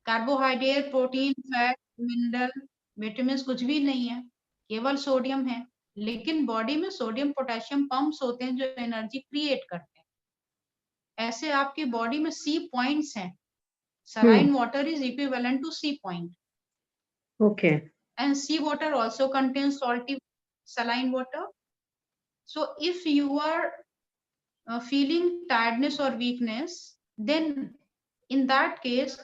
carbohydrate, protein, fat, mineral, vitamin कुछ भी नहीं है, केवल सोडियम है। लेकिन बॉडी में सोडियम पोटेशियम पंप्स होते हैं जो एनर्जी क्रिएट करते हैं। ऐसे आपकी बॉडी में सी पॉइंट्स हैं। Saline water is equivalent to C point. Okay. And sea water also contains salty saline water. So if you are feeling tiredness or weakness, then in that case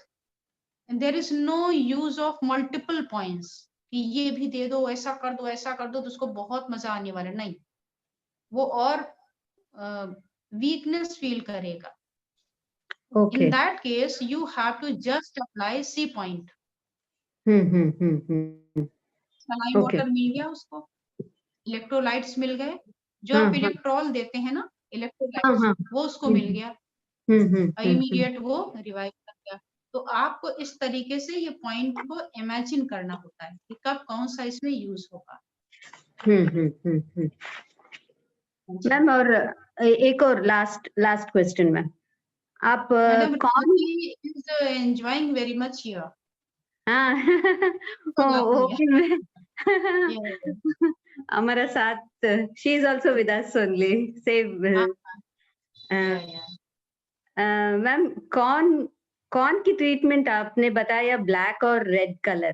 there is no use of multiple points कि ये भी दे दो, ऐसा कर दो, ऐसा कर दो, तो उसको बहुत मजा आने वाला नहीं, वो और वीकनेस फील करेगा। Okay. In that case you have to just apply C point. Saline Okay. Water मिल गया उसको, इलेक्ट्रोलाइट्स मिल गए, जो आप इलेक्ट्रॉल देते हैं ना, इलेक्ट्रोलाइट्स, वो उसको मिल गया, इमीडिएट वो रिवाइव कर गया। तो आपको इस तरीके से ये पॉइंट को इमेजिन करना होता है कि कब कौन सा इसमें यूज होगा। मैम और एक और लास्ट क्वेश्चन मैम, आप कौन is enjoying very much here. हाँ ओके मैम, हमारा साथ, she is also with us only same. Ma'am कौन की ट्रीटमेंट आपने बताया, ब्लैक और रेड कलर?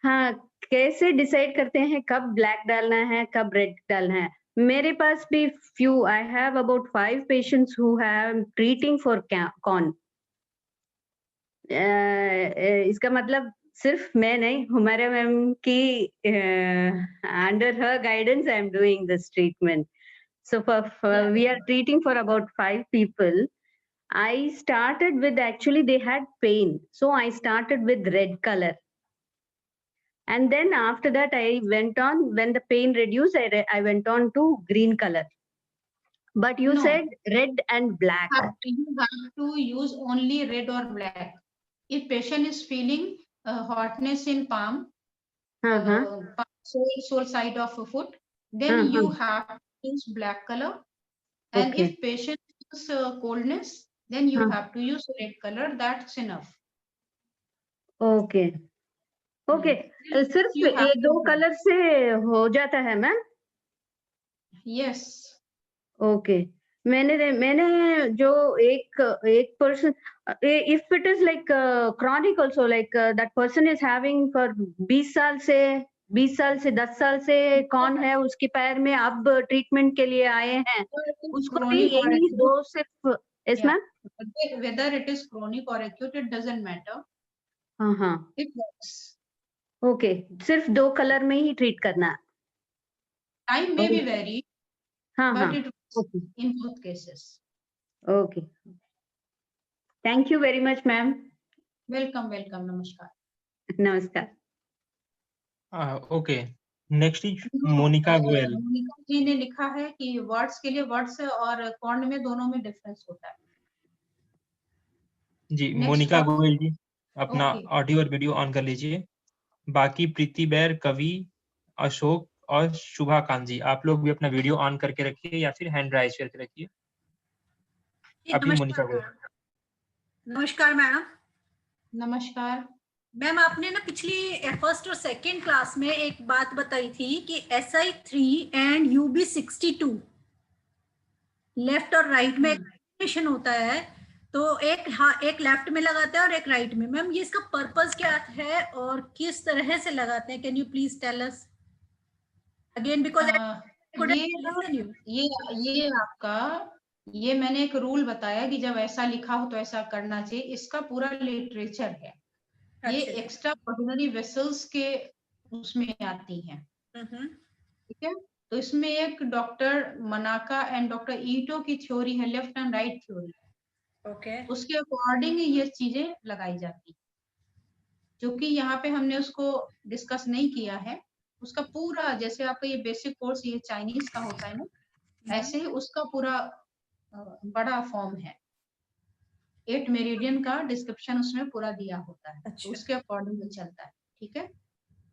हाँ, कैसे डिसाइड करते हैं कब ब्लैक डालना है, कब रेड डालना है? मेरे पास भी few, I have about 5 patients who have treating for कौन। इसका मतलब सिर्फ मैं नहीं, हमारे मैम की under her guidance I am doing this treatment. So we are treating for about 5 people. I started with, actually they had pain, so I started with red color. And then after that I went on, when the pain reduced, I went on to green color. But you said red and black. You have to use only red or black. If patient is feeling hotness in palm, sole side of a foot, then you have to use black color. And if patient feels coldness, then you have to use red color. That's enough. Okay. Okay, सिर्फ ये 2 colour से हो जाता है ma'am? Yes. Okay, मैंने जो एक person, if it is like chronic also, like that person is having for 20 साल से 10 साल से कौन है उसके पैर में, अब ट्रीटमेंट के लिए आए हैं, उसको भी यही 2 सिर्फ? Yes ma'am. Whether it is chronic और एक्यूट, इट डजंट मैटर। हाँ, इट वर्क्स। ओके, सिर्फ 2 कलर में ही ट्रीट करना। Time may be very, but it works in both cases. Okay, thank you very much ma'am. Welcome welcome, नमस्कार। नमस्कार। Okay, next is Monika Goyal. Monika ji ने लिखा है कि वर्ड्स के लिए वर्ड्स और कॉर्न में दोनों में डिफरेंस होता है। जी, मोनिका गोयल जी अपना ऑडियो और वीडियो ऑन कर लीजिए। बाकी प्रीति बैर, कवि, अशोक और शुभा कांत जी, आप लोग भी अपना वीडियो ऑन करके रखिए या फिर हैंड राइज करके रखिए। अभी मोनिका गोयल। नमस्कार मैडम। नमस्कार मैम, आपने ना पिछली फर्स्ट और सेकंड क्लास में एक बात बताई थी कि SI3 एंड UB62 लेफ्ट और राइट में कॉम्बिनेशन होता है, तो एक लेफ्ट में लगाते हैं और एक राइट में। मैम, ये इसका पर्पस क्या है और किस तरह से लगाते हैं? Can you please tell us again, because ये आपका, ये मैंने एक रूल बताया कि जब ऐसा लिखा हो तो ऐसा करना चाहिए। इसका पूरा लिटरेचर है। ये एक्स्ट्रा ऑर्डिनरी वेसल्स के उसमें आती हैं, ठीक है। तो इसमें एक डॉक्टर मनाका एंड डॉक्टर ईटो की थ्योरी है, left and right theory. Okay, उसके अकॉर्डिंग ये चीजें लगाई जाती, जो कि यहाँ पे हमने उसको डिस्कस नहीं किया है। उसका पूरा, जैसे आपका ये बेसिक कोर्स ये चाइनीज का होता है ना, ऐसे ही उसका पूरा बड़ा फॉर्म है। 8 मेरिडियन का डिस्क्रिप्शन उसमें पूरा दिया होता है। तो उसके अकॉर्डिंग चलता है, ठीक है।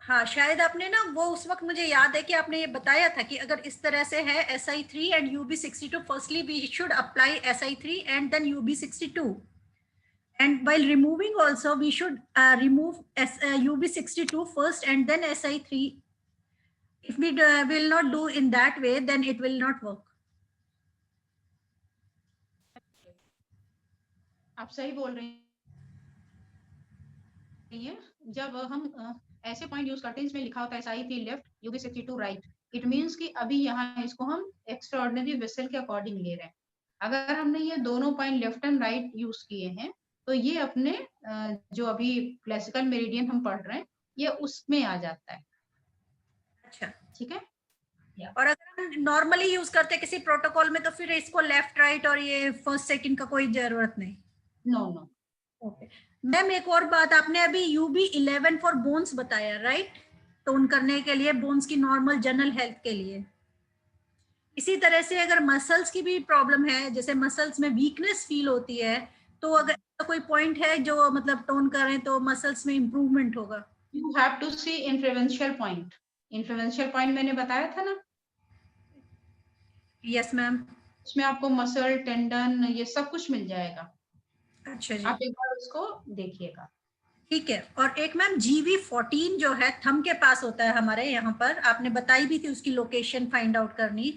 हाँ, शायद आपने ना वो उस वक्त मुझे याद है कि आपने ये बताया था कि अगर इस तरह से है SI3 and UB62, firstly we should apply SI3 and then UB62, and while removing also we should remove UB62 first and then SI3. If we will not do in that way, then it will not work. आप सही बोल रही हैं। जब हम ऐसे point use करते हैं इसमें लिखा होता है SI3 left UB62 right, it means कि अभी यहाँ इसको हम एक्स्ट्राऑर्डिनरी वेसल के अकॉर्डिंग ले रहे हैं। अगर हमने ये दोनों point left and right use किए हैं तो ये अपने जो अभी क्लासिकल मेरिडियन हम पढ़ रहे हैं ये उसमें आ जाता है। अच्छा, ठीक है। और अगर हम नॉर्मली यूज करते हैं किसी प्रोटोकॉल में तो फिर इसको लेफ्ट राइट और ये फर्स्ट सेकंड का कोई जरूरत नहीं। No no. ओके मैम, एक और बात, आपने अभी UB11 फॉर बोन्स बताया, राइट? टोन करने के लिए, बोन्स की नॉर्मल जनरल हेल्थ के लिए। इसी तरह से अगर मसल्स की भी प्रॉब्लम है, जैसे मसल्स में वीकनेस फील होती है, तो अगर कोई पॉइंट है जो मतलब टोन करें तो मसल्स में इंप्रूवमेंट होगा। You have to see influential point. Influential point मैंने बताया था ना। Yes ma'am. इसमें आपको मसल, टेंडन, ये सब कुछ मिल जाएगा। अच्छा जी, आप एक बार उसको देखिएगा। ठीक है। और एक मैम GV14 जो है थंब के पास होता है हमारे यहाँ पर, आपने बताई भी थी उसकी लोकेशन फाइंड आउट करनी,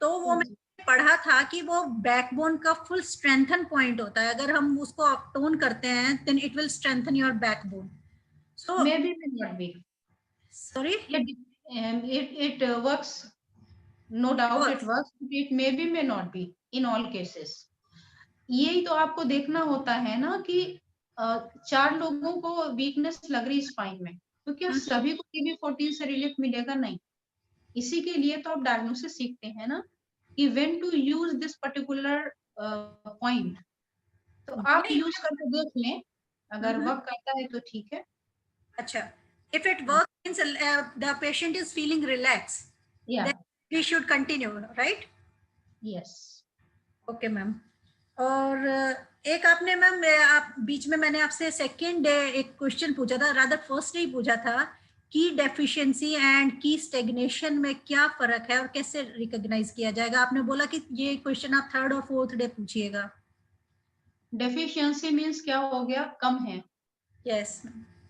तो वो मैंने पढ़ा था कि वो बैकबोन का फुल स्ट्रेंथन पॉइंट होता है। अगर हम उसको टोन करते हैं then it will strengthen your backbone. So may be, may not be. Sorry, it works, no doubt it works, it may be, may not be in all cases। यही तो आपको देखना होता है ना कि 4 लोगों को वीकनेस लग रही स्पाइन में, तो क्या सभी को GB14 से रिलीफ मिलेगा? नहीं। इसी के लिए तो आप डायग्नोसिस सीखते हैं ना कि when to use this particular point, तो आप यूज करके देख लें, अगर वर्क करता है तो ठीक है। अच्छा, if it works means the patient is feeling relaxed, then we should continue, right? Yes. Okay ma'am. और एक आपने मैम, आप बीच में मैंने आपसे सेकेंड डे एक क्वेश्चन पूछा था, रादर फर्स्ट डे पूछा था की डेफिशिएंसी एंड की स्टेग्नेशन में क्या फर्क है और कैसे रिकॉग्नाइज किया जाएगा। आपने बोला कि ये क्वेश्चन आप थर्ड और फोर्थ डे पूछिएगा। डेफिशिएंसी मींस क्या हो गया? कम है। यस,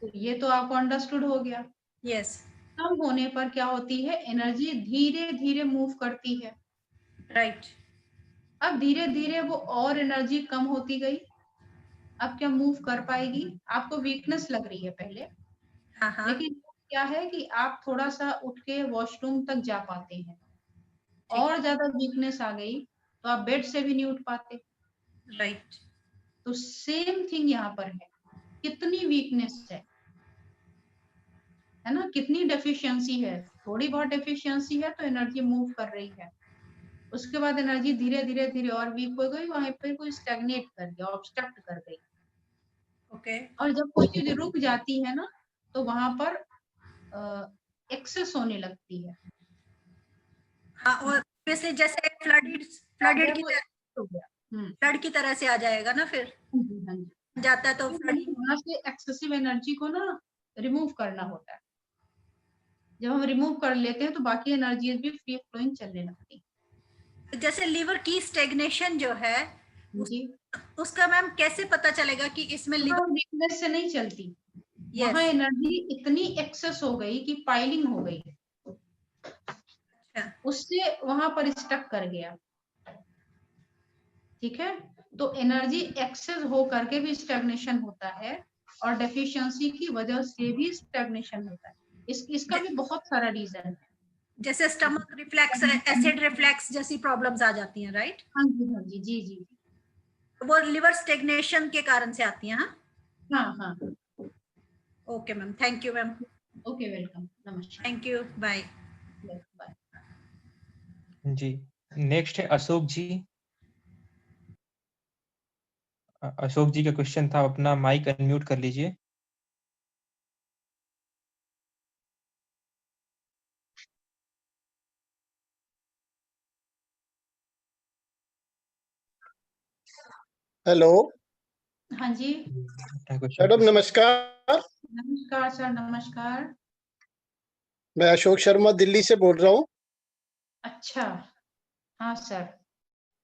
तो ये तो आपको अंडरस्टूड हो गया। यस। कम होने पर क्या होती है? एनर्जी धीरे धीरे मूव करती है। राइट। अब धीरे धीरे वो और एनर्जी कम होती गई। अब क्या मूव कर पाएगी? आपको वीकनेस लग रही है पहले, लेकिन क्या है कि आप थोड़ा सा उठ के वॉशरूम तक जा पाते हैं। और ज्यादा वीकनेस आ गई तो आप बेड से भी नहीं उठ पाते। राइट। तो सेम थिंग यहाँ पर है। कितनी वीकनेस है ना? कितनी डेफिशिएंसी है? थोड़ी बहुत डेफिशिएंसी है तो एनर्जी मूव कर रही है। उसके बाद एनर्जी धीरे धीरे धीरे और वीक हो गई, वहां पर कोई स्टैग्नेट कर गया, ऑब्स्ट्रक्ट कर गई। ओके। और जब कोई चीज रुक जाती है ना तो वहां पर एक्सेस होने लगती है। हाँ, और जैसे फ्लड की तरह से आ जाएगा ना, फिर जाता है तो वहां से एक्सेसिव एनर्जी को ना रिमूव करना होता है। जब हम रिमूव कर लेते हैं तो बाकी एनर्जी भी फ्री फ्लोइंग चलने लगती है। जैसे लीवर की स्टेग्नेशन जो है जी, उसका मैम कैसे पता चलेगा कि इसमें लीवर वीकनेस से नहीं चलती। वहां एनर्जी इतनी एक्सेस हो गई कि पाइलिंग हो गई, उससे वहां पर स्टक कर गया। ठीक है, तो एनर्जी एक्सेस हो करके भी स्टैग्नेशन होता है और डेफिशिएंसी की वजह से भी स्टैग्नेशन होता है। इसका भी बहुत सारा रीजन है, जैसे स्टमक रिफ्लेक्स, एसिड रिफ्लेक्स जैसी प्रॉब्लम्स आ जाती हैं, राइट? हाँ जी, हाँ जी, जी जी, वो लिवर स्टेग्नेशन के कारण से आती हैं। हाँ हाँ। Okay ma'am, thank you ma'am. Okay, welcome, नमस्कार। Thank you, bye. Bye ji. Next है अशोक जी। अशोक जी का क्वेश्चन था, अपना माइक अनम्यूट कर लीजिए। हेलो। हाँ जी मैडम नमस्कार। नमस्कार सर, नमस्कार। मैं अशोक शर्मा दिल्ली से बोल रहा हूँ। अच्छा, हाँ सर,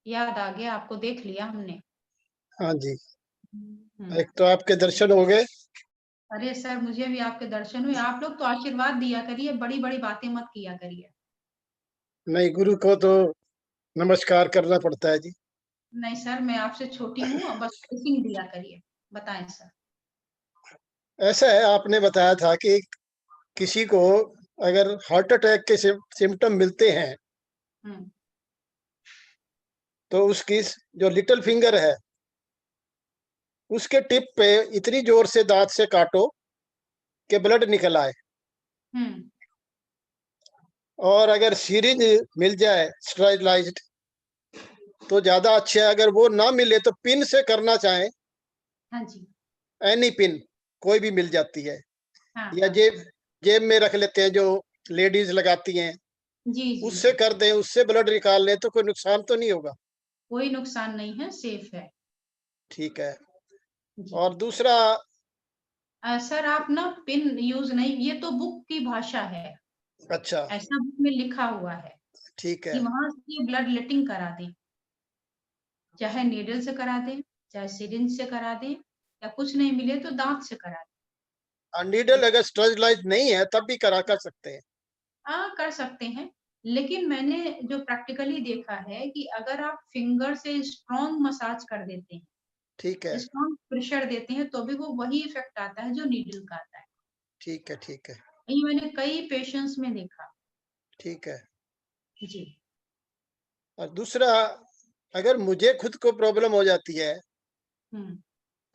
याद आ गया, आपको देख लिया हमने। हाँ जी, हम्म। एक तो आपके दर्शन हो गए। अरे सर, मुझे भी आपके दर्शन हुए। आप लोग तो आशीर्वाद दिया करिए, बड़ी बड़ी बातें मत किया करिए। नहीं, गुरु को तो नमस्कार करना पड़ता है जी। नहीं सर, मैं आपसे छोटी हूँ, बस ब्लेसिंग दिया करिए। बताएं सर। ऐसा है, आपने बताया था कि किसी को अगर हार्ट अटैक के सिम्टम मिलते हैं हम्म। तो उसकी जो लिटिल फिंगर है उसके टिप पे इतनी जोर से दांत से काटो कि ब्लड निकल आए। हम्म। और अगर सीरिंज मिल जाए स्टरलाइज्ड तो ज्यादा अच्छा है। अगर वो ना मिले तो पिन से करना चाहें, हाँ जी। एनी पिन कोई भी मिल जाती है, हाँ या हाँ। जेब जेब में रख लेते हैं जो लेडीज लगाती हैं, जी जी उससे जी। कर दें, उससे ब्लड निकाल लें तो कोई नुकसान तो नहीं होगा। कोई नुकसान नहीं है, सेफ है। ठीक है। जी। और दूसरा, सर आप ना पिन यूज नहीं, ये तो बुक की भाषा है। अच्छा ऐसा बुक में लिखा हुआ है ठीक कि है, वहां से ब्लड लेटिंग करा दें, चाहे नीडल से करा दें, चाहे सिरिंज से करा दें, या कुछ नहीं मिले तो दांत से करा दें। नीडल अगर स्टरलाइज्ड नहीं है तब भी करा कर सकते हैं। हाँ, कर सकते हैं। लेकिन मैंने जो प्रैक्टिकली देखा है कि अगर आप फिंगर से स्ट्रॉन्ग मसाज कर देते हैं, ठीक है, स्ट्रॉन्ग प्रेशर देते हैं, तो भी वो वही इफेक्ट आता है जो नीडल का आता है। ठीक है, ठीक है, ये मैंने कई पेशेंट्स में देखा। ठीक है। जी। और दूसरा, अगर मुझे खुद को प्रॉब्लम हो जाती है हम्म।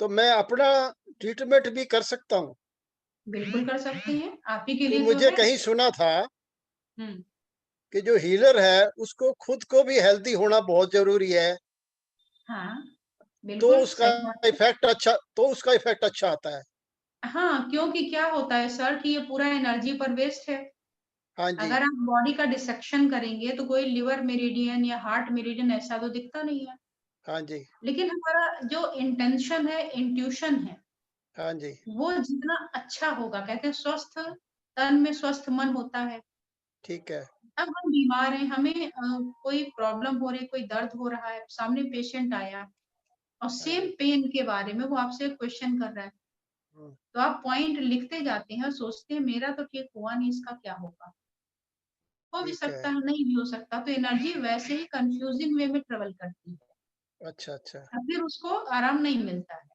तो मैं अपना ट्रीटमेंट भी कर सकता हूँ। बिल्कुल कर सकते हैं, आप ही के कि लिए तो मुझे है। कहीं सुना था हम्म। कि जो हीलर है उसको खुद को भी हेल्दी होना बहुत जरूरी है, हाँ, तो बिल्कुल उसका सही बात है। उसका इफेक्ट अच्छा आता है। हाँ, क्योंकि क्या होता है सर कि ये पूरा एनर्जी पर वेस्ट है। हाँ जी, अगर आप बॉडी का डिसेक्शन करेंगे तो कोई लिवर मेरिडियन या हार्ट मेरिडियन ऐसा तो दिखता नहीं है। हाँ जी, लेकिन हमारा जो इंटेंशन है, इंट्यूशन है, हाँ जी, वो जितना अच्छा होगा, कहते हैं स्वस्थ तन में स्वस्थ मन होता है। ठीक है, अब हम बीमार हैं, हमें कोई प्रॉब्लम हो रही, कोई दर्द हो रहा है, सामने पेशेंट आया और हाँ सेम जी, पेन के बारे में वो आपसे क्वेश्चन कर रहा है, हम्म, तो आप पॉइंट लिखते जाते हैं और सोचते हैं मेरा तो ठीक हुआ नहीं, इसका क्या होगा। हो भी ठीक है, सकता है, नहीं भी हो सकता। तो एनर्जी वैसे ही कंफ्यूजिंग वे में ट्रेवल करती है अच्छा अच्छा, और फिर उसको आराम नहीं मिलता है।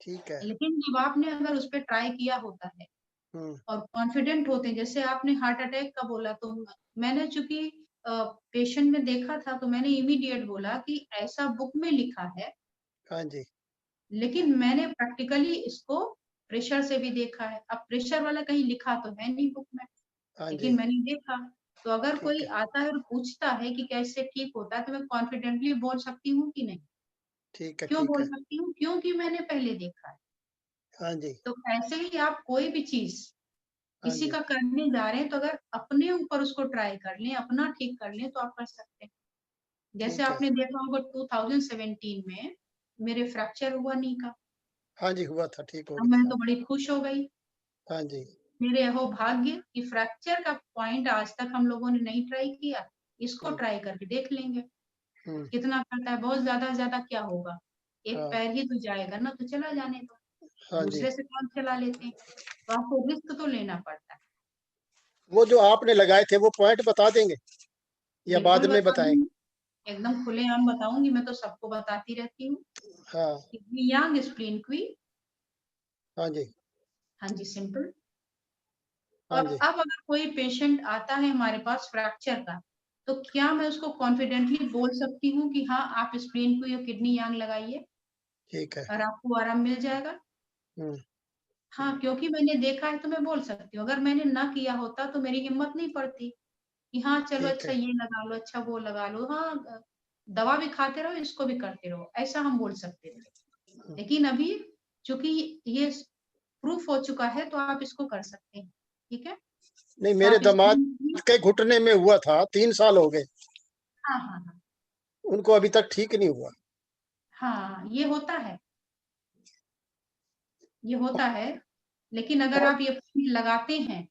ठीक है, लेकिन जब आपने अगर उस पर ट्राई किया होता है हम्म, और कॉन्फिडेंट होते हैं, जैसे आपने हार्ट अटैक का बोला, तो मैंने चूंकि पेशेंट में देखा था तो मैंने इमीडिएट बोला कि ऐसा बुक में लिखा है। हाँ जी, लेकिन मैंने प्रैक्टिकली इसको प्रेशर से भी देखा है। अब प्रेशर वाला कहीं लिखा तो है नहीं बुक में, हाँ जी, लेकिन मैंने देखा। तो अगर ठीक कोई है, आता है और पूछता है कि कैसे ठीक होता है, तो मैं कॉन्फिडेंटली बोल सकती हूँ कि नहीं। ठीक है, क्यों ठीक बोल है, सकती हूँ? क्योंकि मैंने पहले देखा है। हाँ जी, तो ऐसे ही आप कोई भी चीज हाँ किसी जी, का करने जा रहे हैं, तो अगर अपने ऊपर उसको ट्राई कर लें, अपना ठीक कर लें, तो आप कर सकते हैं। जैसे ठीक है, आपने देखा होगा 2017 में मेरे फ्रैक्चर हुआ नी का। हाँ जी, हुआ था, ठीक हो अब मैं गया था। तो बड़ी खुश हो गई। हाँ जी, मेरे अहो भाग्य कि फ्रैक्चर का पॉइंट आज तक हम लोगों ने नहीं ट्राई किया। इसको हम्म, ट्राई करके देख लेंगे हम्म, कितना करता है। बहुत ज्यादा क्या होगा, एक हाँ, पैर ही तो जाएगा ना, तो चला जाने दो, हाँ जी। दूसरे से काम चला लेते हैं। तो आपको रिस्क तो लेना पड़ता है। वो जो आपने लगाए थे वो पॉइंट बता देंगे या बाद बिल्कुल में बता बताएं? दूंगी, एकदम खुलेआम बताऊंगी। मैं तो सबको बताती रहती हूँ। हाँ, यांग स्प्लीन क्वी। हाँ जी, हाँ जी, सिंपल। हाँ और जी, अब अगर कोई पेशेंट आता है हमारे पास फ्रैक्चर का, तो क्या मैं उसको कॉन्फिडेंटली बोल सकती हूँ कि हाँ आप स्प्लीन क्वी और किडनी यांग लगाइए ठीक है, और आपको आराम मिल जाएगा? हम्म, हाँ, क्योंकि मैंने देखा है तो मैं बोल सकती हूँ। अगर मैंने ना किया होता तो मेरी हिम्मत नहीं पड़ती कि हाँ चलो ठीक अच्छा है, ये लगा लो, अच्छा वो लगा लो, हाँ दवा भी खाते रहो, इसको भी करते रहो, ऐसा हम बोल सकते थे। लेकिन अभी चूंकि ये प्रूफ हो चुका है, तो आप इसको कर सकते हैं। ठीक है, नहीं, तो मेरे आप दामाद स्क्रीन। के घुटने में हुआ था, 3 साल हो गए, हाँ हाँ हाँ। उनको अभी तक ठीक नहीं हुआ। हाँ, ये होता है, ये होता है। लेकिन अगर और आप ये लगाते हैं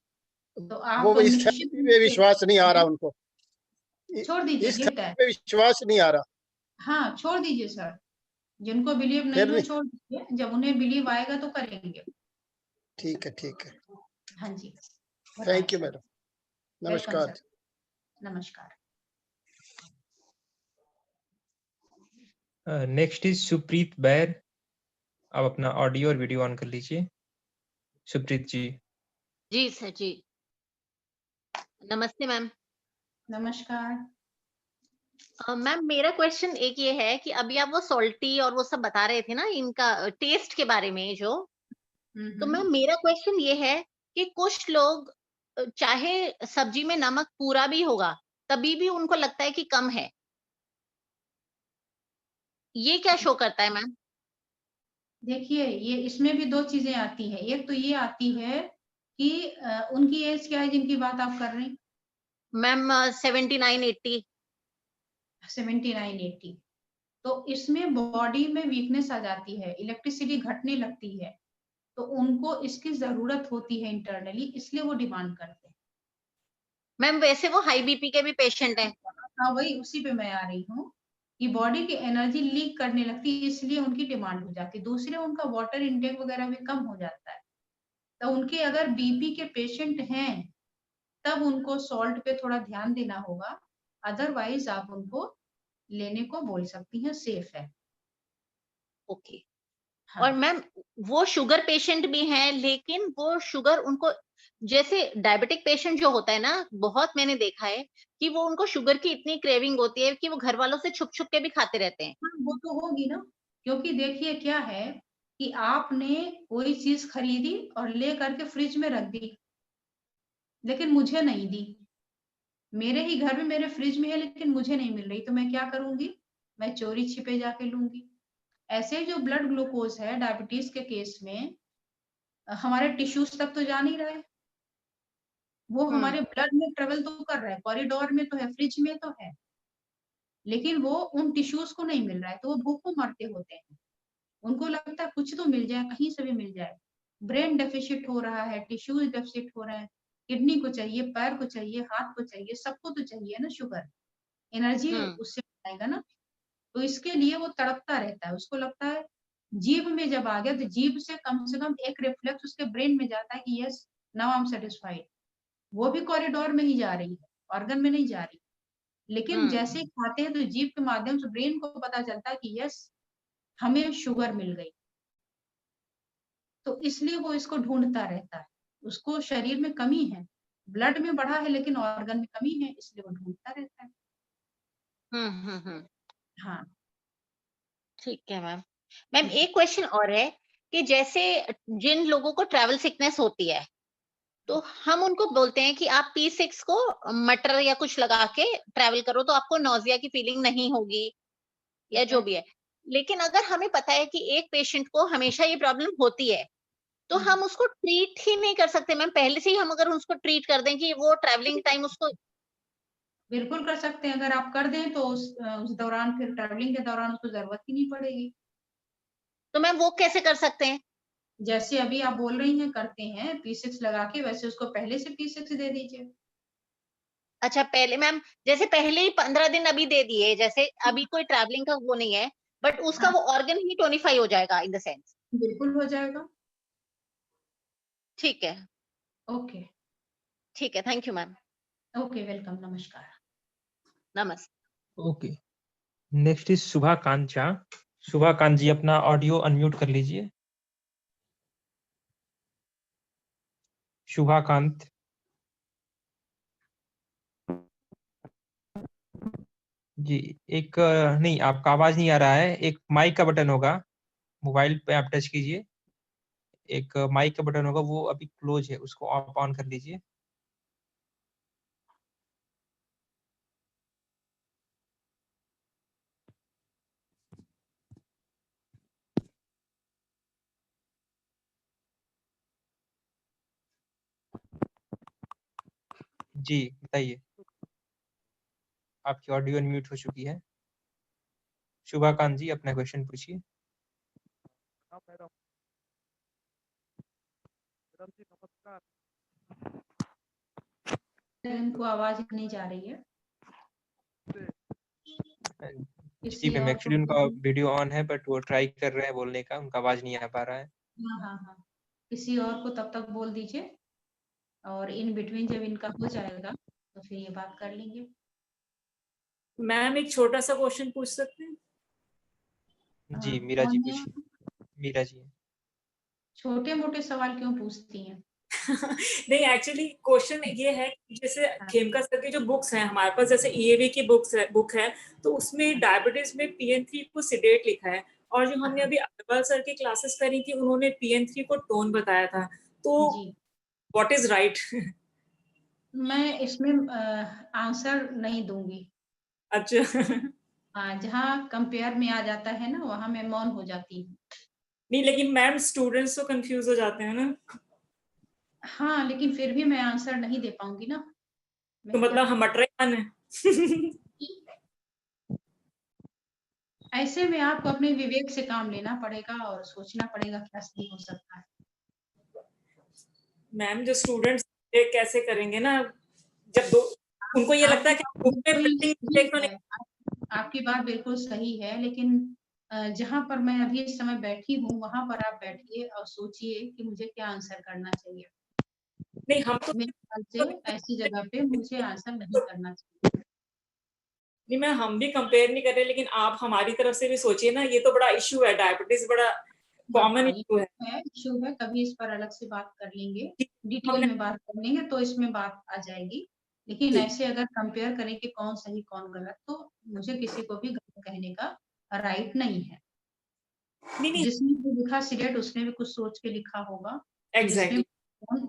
तो आप वो इस निश्चित थेरेपी पे विश्वास नहीं आ रहा उनको, छोड़ दीजिए, इस ठीक है। थेरेपी पे विश्वास नहीं आ रहा। हाँ, छोड़ दीजिए सर, जिनको बिलीव नहीं फिर हो नहीं, छोड़ दीजिए, जब उन्हें बिलीव आएगा तो करेंगे। ठीक है, ठीक है। हाँ जी, थैंक यू बताएं। मैडम, वेलकम नमस्कार। सर, नमस्कार। नेक्स्ट इज सुप्रीत बैर। आप अपना ऑडियो और वीडियो ऑन कर लीजिए। सुप्रीत जी। जी सर जी, नमस्ते मैम। नमस्कार। मैम मेरा क्वेश्चन एक ये है कि अभी आप वो सॉल्टी और वो सब बता रहे थे ना इनका टेस्ट के बारे में जो, तो मैम मेरा क्वेश्चन ये है कि कुछ लोग चाहे सब्जी में नमक पूरा भी होगा तभी भी उनको लगता है कि कम है, ये क्या शो करता है मैम? देखिए, ये इसमें भी दो चीजें आती है। एक तो ये आती है कि उनकी एज क्या है जिनकी बात आप कर रही? मैम 79-80। 79-80। तो इसमें बॉडी में वीकनेस आ जाती है, इलेक्ट्रिसिटी घटने लगती है, तो उनको इसकी जरूरत होती है इंटरनली, इसलिए वो डिमांड करते हैं। मैम वैसे वो हाई बीपी के भी पेशेंट हैं। हाँ, वही उसी पे मैं आ रही हूँ कि बॉडी की एनर्जी लीक करने लगती है, इसलिए उनकी डिमांड हो जाती है। दूसरे उनका वाटर इंटेक वगैरह भी कम हो जाता है। तो उनके अगर बीपी के पेशेंट हैं तब उनको सॉल्ट पे थोड़ा ध्यान देना होगा, अदरवाइज आप उनको लेने को बोल सकती हैं, सेफ है। ओके। हाँ। और मैम वो शुगर पेशेंट भी हैं लेकिन वो शुगर उनको, जैसे डायबिटिक पेशेंट जो होता है ना, बहुत मैंने देखा है कि वो उनको शुगर की इतनी क्रेविंग होती है कि वो घर वालों से छुप छुप के भी खाते रहते हैं। हाँ, वो तो होगी ना, क्योंकि देखिए क्या है कि आपने कोई चीज खरीदी और ले करके फ्रिज में रख दी, लेकिन मुझे नहीं दी। मेरे ही घर में मेरे फ्रिज में है लेकिन मुझे नहीं मिल रही, तो मैं क्या करूंगी? मैं चोरी छिपे जाके लूंगी। ऐसे जो ब्लड ग्लूकोज है डायबिटीज के केस में, हमारे टिश्यूज तक तो जा नहीं रहा है, वो हमारे ब्लड में ट्रेवल तो कर रहा है, कॉरिडोर में तो है, फ्रिज में तो है, लेकिन वो उन टिश्यूज को नहीं मिल रहा है, तो वो भूखों मरते होते हैं। उनको लगता है कुछ तो मिल जाए, कहीं से भी मिल जाए। ब्रेन डेफिशिट हो रहा है, टिश्यूज डेफिशिट हो रहे हैं, किडनी को चाहिए, पैर को चाहिए, हाथ को चाहिए, सबको तो चाहिए ना शुगर, एनर्जी उससे आएगा ना। तो इसके लिए वो तड़पता रहता है, उसको लगता है जीभ में जब आ गया तो जीभ से कम एक रिफ्लेक्स उसके ब्रेन में जाता है कि yes, now I am satisfied. वो भी कॉरिडोर में ही जा रही है, ऑर्गन में नहीं जा रही। लेकिन जैसे ही खाते हैं तो जीभ के माध्यम से ब्रेन को पता चलता है कि यस, हमें शुगर मिल गई, तो इसलिए वो इसको ढूंढता रहता है। उसको शरीर में कमी है, ब्लड में बढ़ा है लेकिन ऑर्गन में कमी है, इसलिए वो ढूंढता रहता है। हाँ। ठीक है मैम। मैम एक क्वेश्चन और है कि जैसे जिन लोगों को ट्रैवल सिकनेस होती है तो हम उनको बोलते हैं कि आप P6 को मटर या कुछ लगा के ट्रैवल करो तो आपको नोजिया की फीलिंग नहीं होगी या जो भी है। लेकिन अगर हमें पता है कि एक पेशेंट को हमेशा ये प्रॉब्लम होती है तो हम उसको ट्रीट ही नहीं कर सकते मैम? पहले से ही हम अगर उसको ट्रीट कर दें कि वो ट्रैवलिंग टाइम उसको। बिल्कुल कर सकते हैं, अगर आप कर दें तो उस दौरान, फिर ट्रैवलिंग के दौरान उसको जरूरत ही नहीं पड़ेगी। तो मैम वो कैसे कर सकते हैं? जैसे अभी आप बोल रही हैं करते हैं P6 लगा के, वैसे उसको पहले से P6 दे दीजिए। अच्छा पहले मैम, जैसे पहले ही 15 दिन अभी दे दिए, जैसे अभी कोई ट्रैवलिंग का वो नहीं है बट उसका वो ऑर्गन ही टोनिफाई हो जाएगा इन द सेंस। बिल्कुल हो जाएगा। ठीक है। ओके। ठीक है, thank you ma'am. Okay, welcome, नमस्कार। नमस्ते। ओके, नेक्स्ट इज शुभा कांत झा। शुभा कांत जी अपना ऑडियो अनम्यूट कर लीजिए। शुभा कांत। जी, एक नहीं, आपका आवाज नहीं आ रहा है। एक माइक का बटन होगा, मोबाइल पे आप टच कीजिए, एक माइक का बटन होगा, वो अभी क्लोज है, उसको आप ऑन कर लीजिए। जी बताइए, आपकी ऑडियो अनम्यूट हो चुकी है। शुभाकांत जी अपना क्वेश्चन पूछिए। मैडम जी नमस्कार। इनको आवाज नहीं जा रही है। जी किसी मैम, और एक्चुअली को उनका वीडियो ऑन है बट वो ट्राई कर रहे हैं बोलने का, उनका आवाज नहीं आ पा रहा है। हाँ, किसी और को तब तक बोल दीजिए, और इन बिटवीन जब इनका हो जाएगा तो फिर ये बात कर लेंगे। मैम एक छोटा सा क्वेश्चन पूछ सकते हैं? जी मीरा जी कौन है? पूछिए। मीरा जी। छोटे मोटे सवाल क्यों पूछती हैं? नहीं, एक्चुअली क्वेश्चन ये है कि जैसे हाँ। खेमका सर की जो बुक्स हैं हमारे पास, जैसे ईएवी की बुक है, तो उसमें डायबिटीज में PN3 को सिडेट लिखा है, और जो हमने अभी अग्रवाल सर की क्लासेस करी थी उन्होंने PN3 को टोन बताया था, तो जी, व्हाट इज राइट? मैं इसमें आंसर नहीं दूंगी। अच्छा। हाँ, जहाँ कंपेयर में आ जाता है ना, वहाँ मैं मौन हो जाती हूँ। नहीं, लेकिन मैम स्टूडेंट्स तो कंफ्यूज हो जाते हैं ना। हाँ, लेकिन फिर भी मैं आंसर नहीं दे पाऊंगी ना। तो मैं क्या मतलब हम मटरे खान है। ऐसे में आपको अपने विवेक से काम लेना पड़ेगा और सोचना पड़ेगा क्या सही हो सकता है। मैम जो स्टूडेंट्स कैसे करेंगे ना, जब दो उनको ये लगता है कि बुक में प्रिंटिंग मिस्टेक तो नहीं। आपकी बात बिल्कुल सही है, लेकिन जहाँ पर मैं अभी इस समय बैठी हूँ वहां पर आप बैठिए और सोचिए कि मुझे क्या आंसर करना चाहिए। नहीं, हम तो मेरे ख्याल से ऐसी जगह पे मुझे आंसर नहीं करना चाहिए। नहीं मैं हम भी कंपेयर नहीं कर रहे, लेकिन आप हमारी तरफ से भी सोचिए ना, ये तो बड़ा इशू है, डायबिटीज बड़ा कॉमन इशू है। इशू है, कभी इस पर अलग से बात कर लेंगे, ठीक, डिटेल हमने में बात कर लेंगे तो इसमें बात आ जाएगी। लेकिन ठीक। ऐसे अगर कंपेयर करें कि कौन सही कौन गलत, तो मुझे किसी को भी गलत कहने का राइट नहीं है। नहीं जिसने भी लिखा सिलेट उसने भी कुछ सोच के लिखा होगा, एग्जैक्टली।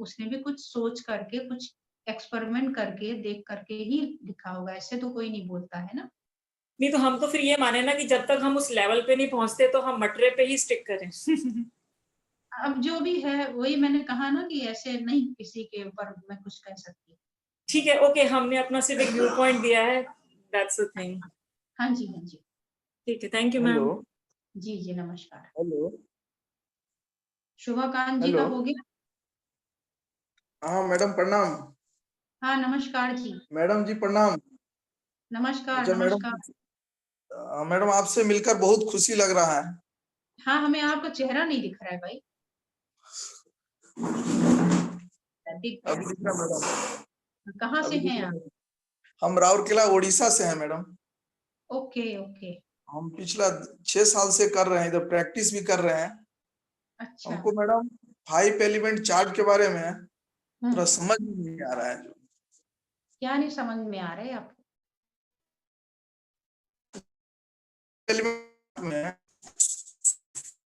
उसने भी कुछ सोच करके, कुछ एक्सपेरिमेंट करके, देख करके ही लिखा होगा। ऐसे तो कोई नहीं बोलता है ना। नहीं तो हम तो फिर ये माने ना कि जब तक हम उस लेवल पे नहीं पहुंचते तो हम मटरे पे ही स्टिक करें। अब जो भी है वही मैंने कहा ना कि ऐसे नहीं किसी के ऊपर मैं कुछ कह सकती। ठीक है, ओके, हमने अपना सिर्फ एक व्यू पॉइंट दिया है, दैट्स द थिंग। हाँ जी, हाँ जी। ठीक है, थैंक यू मैम। जी जी, नमस्कार। हेलो। शुभाकांत जी का हेलो। हो गया? हाँ मैडम प्रणाम। हाँ, नमस्कार जी। मैडम जी प्रणाम। नमस्कार अच्छा मैडम, नमस्कार। मैडम आपसे मिलकर बहुत खुशी लग रहा है। हाँ, हमें आपका चेहरा नहीं दिख रहा है भाई। दिख गया। अभी दिख रहा मैडम? कहाँ से अभी दिख हैं रहा आप? मैडम? हम राउरकेला उड़ीसा से हैं मैडम। Okay okay. हम पिछला 6 साल से कर रहे हैं, इधर प्रैक्टिस भी कर रहे हैं। अच्छा। हमको मैडम 5 एलिमेंट चार्ट के बारे में थोड़ा हम्म, समझ में नहीं आ रहा है। क्या नहीं समझ में आ रहा है आपको? एलिमेंट में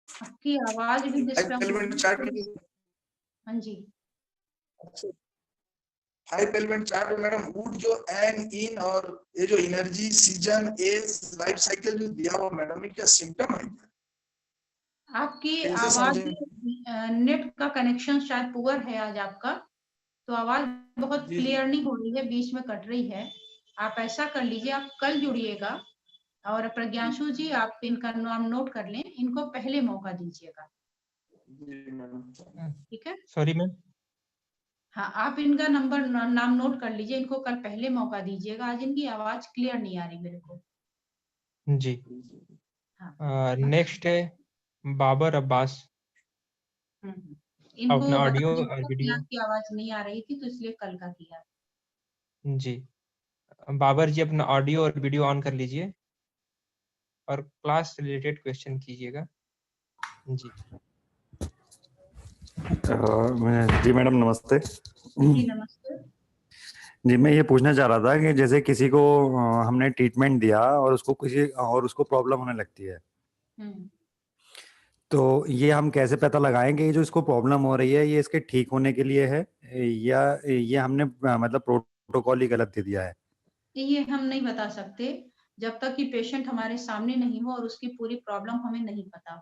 आपकी आवाज भी 5 डिस्टर्ब हो एलिमेंट रही चार्ट है। में, हाँ जी। 5 एलिमेंट चार्ट में मैडम वुड जो एन इन और ये जो energy season as life cycle जो दिया हुआ मैडम, ये क्या सिम्टम है? आपकी कैसे आवाज, समझें? नेट का कनेक्शन शायद पुअर है आज आपका, तो आवाज बहुत जी जी। क्लियर नहीं हो रही है, बीच में कट रही है। आप ऐसा कर लीजिए, आप कल जुड़िएगा, और प्रज्ञांशु जी आप इनका नाम नोट कर लें, इनको पहले मौका दीजिएगा। जी मैडम। ठीक है? Sorry ma'am. हाँ, आप इनका नाम नोट कर लीजिए, इनको कल पहले मौका दीजिएगा। आज इनकी आवाज क्लियर नहीं आ रही मेरे को। जी। हाँ। नेक्स्ट है बाबर अब्बास। इनको अपना बता ऑडियो और दीजिएगा कि वीडियो। आपकी आवाज नहीं आ रही थी, तो इसलिए कल का किया। जी बाबर जी, अपना ऑडियो और वीडियो ऑन कर लीजिए और क्लास रिलेटेड क्वेश्चन कीजिएगा। जी जी मैडम नमस्ते। जी नमस्ते। जी मैं ये पूछना चाह रहा था कि जैसे किसी को हमने ट्रीटमेंट दिया और उसको प्रॉब्लम होने लगती है, तो ये हम कैसे पता लगाएं कि ये जो इसको प्रॉब्लम हो रही है ये इसके ठीक होने के लिए है, या ये हमने मतलब प्रोटोकॉल ही गलत दे दिया है? ये हम नहीं बता सकते जब तक कि पेशेंट हमारे सामने नहीं हो और उसकी पूरी प्रॉब्लम हमें नहीं पता।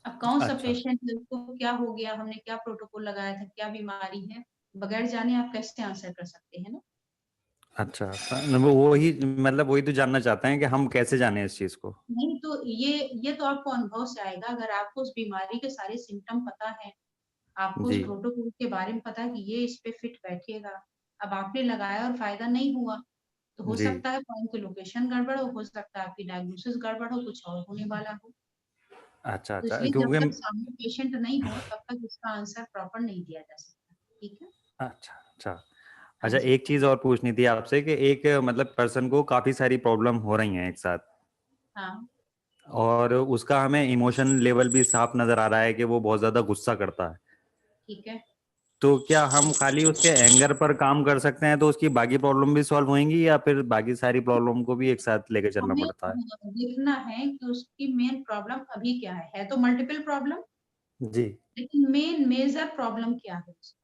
अब कौन सा अच्छा पेशेंट है, उसको क्या हो गया, हमने क्या प्रोटोकॉल लगाया था, क्या बीमारी है, बगैर जाने आप कैसे आंसर कर सकते हैं ना। अच्छा, वो वही मतलब वही तो जानना चाहते हैं कि हम कैसे जाने इस चीज को। नहीं तो ये तो आपको अनुभव से आएगा। अगर आपको उस बीमारी के सारे सिम्टम पता है, आपको उस जी प्रोटोकॉल के बारे में पता है कि ये इस पे फिट बैठेगा, अब आपने लगाया और फायदा नहीं हुआ, तो हो जी। सकता है पॉइंट की लोकेशन गड़बड़ हो सकता है आपकी डायग्नोसिस गड़बड़ हो, कुछ और होने वाला हो। अच्छा तो अच्छा, इसलिए जब क्योंकि तक सामने पेशेंट नहीं हो तब तक इसका आंसर प्रॉपर नहीं दिया जा सकता। ठीक है। अच्छा अच्छा हाँ अच्छा, जी। एक चीज और पूछनी थी आपसे कि एक मतलब पर्सन को काफी सारी प्रॉब्लम हो रही हैं एक साथ, हाँ और उसका हमें इमोशन लेवल भी साफ नजर आ रहा है कि वो बहुत ज्यादा गुस्सा करता है, ठीक है। तो क्या हम खाली उसके एंगर पर काम कर सकते हैं तो उसकी बाकी प्रॉब्लम भी सॉल्व होंगी, या फिर बाकी सारी प्रॉब्लम को भी एक साथ लेके चलना हमें पड़ता है? देखना है कि उसकी मेन प्रॉब्लम अभी क्या है तो मल्टीपल प्रॉब्लम, जी लेकिन मेन मेजर प्रॉब्लम क्या है उसका?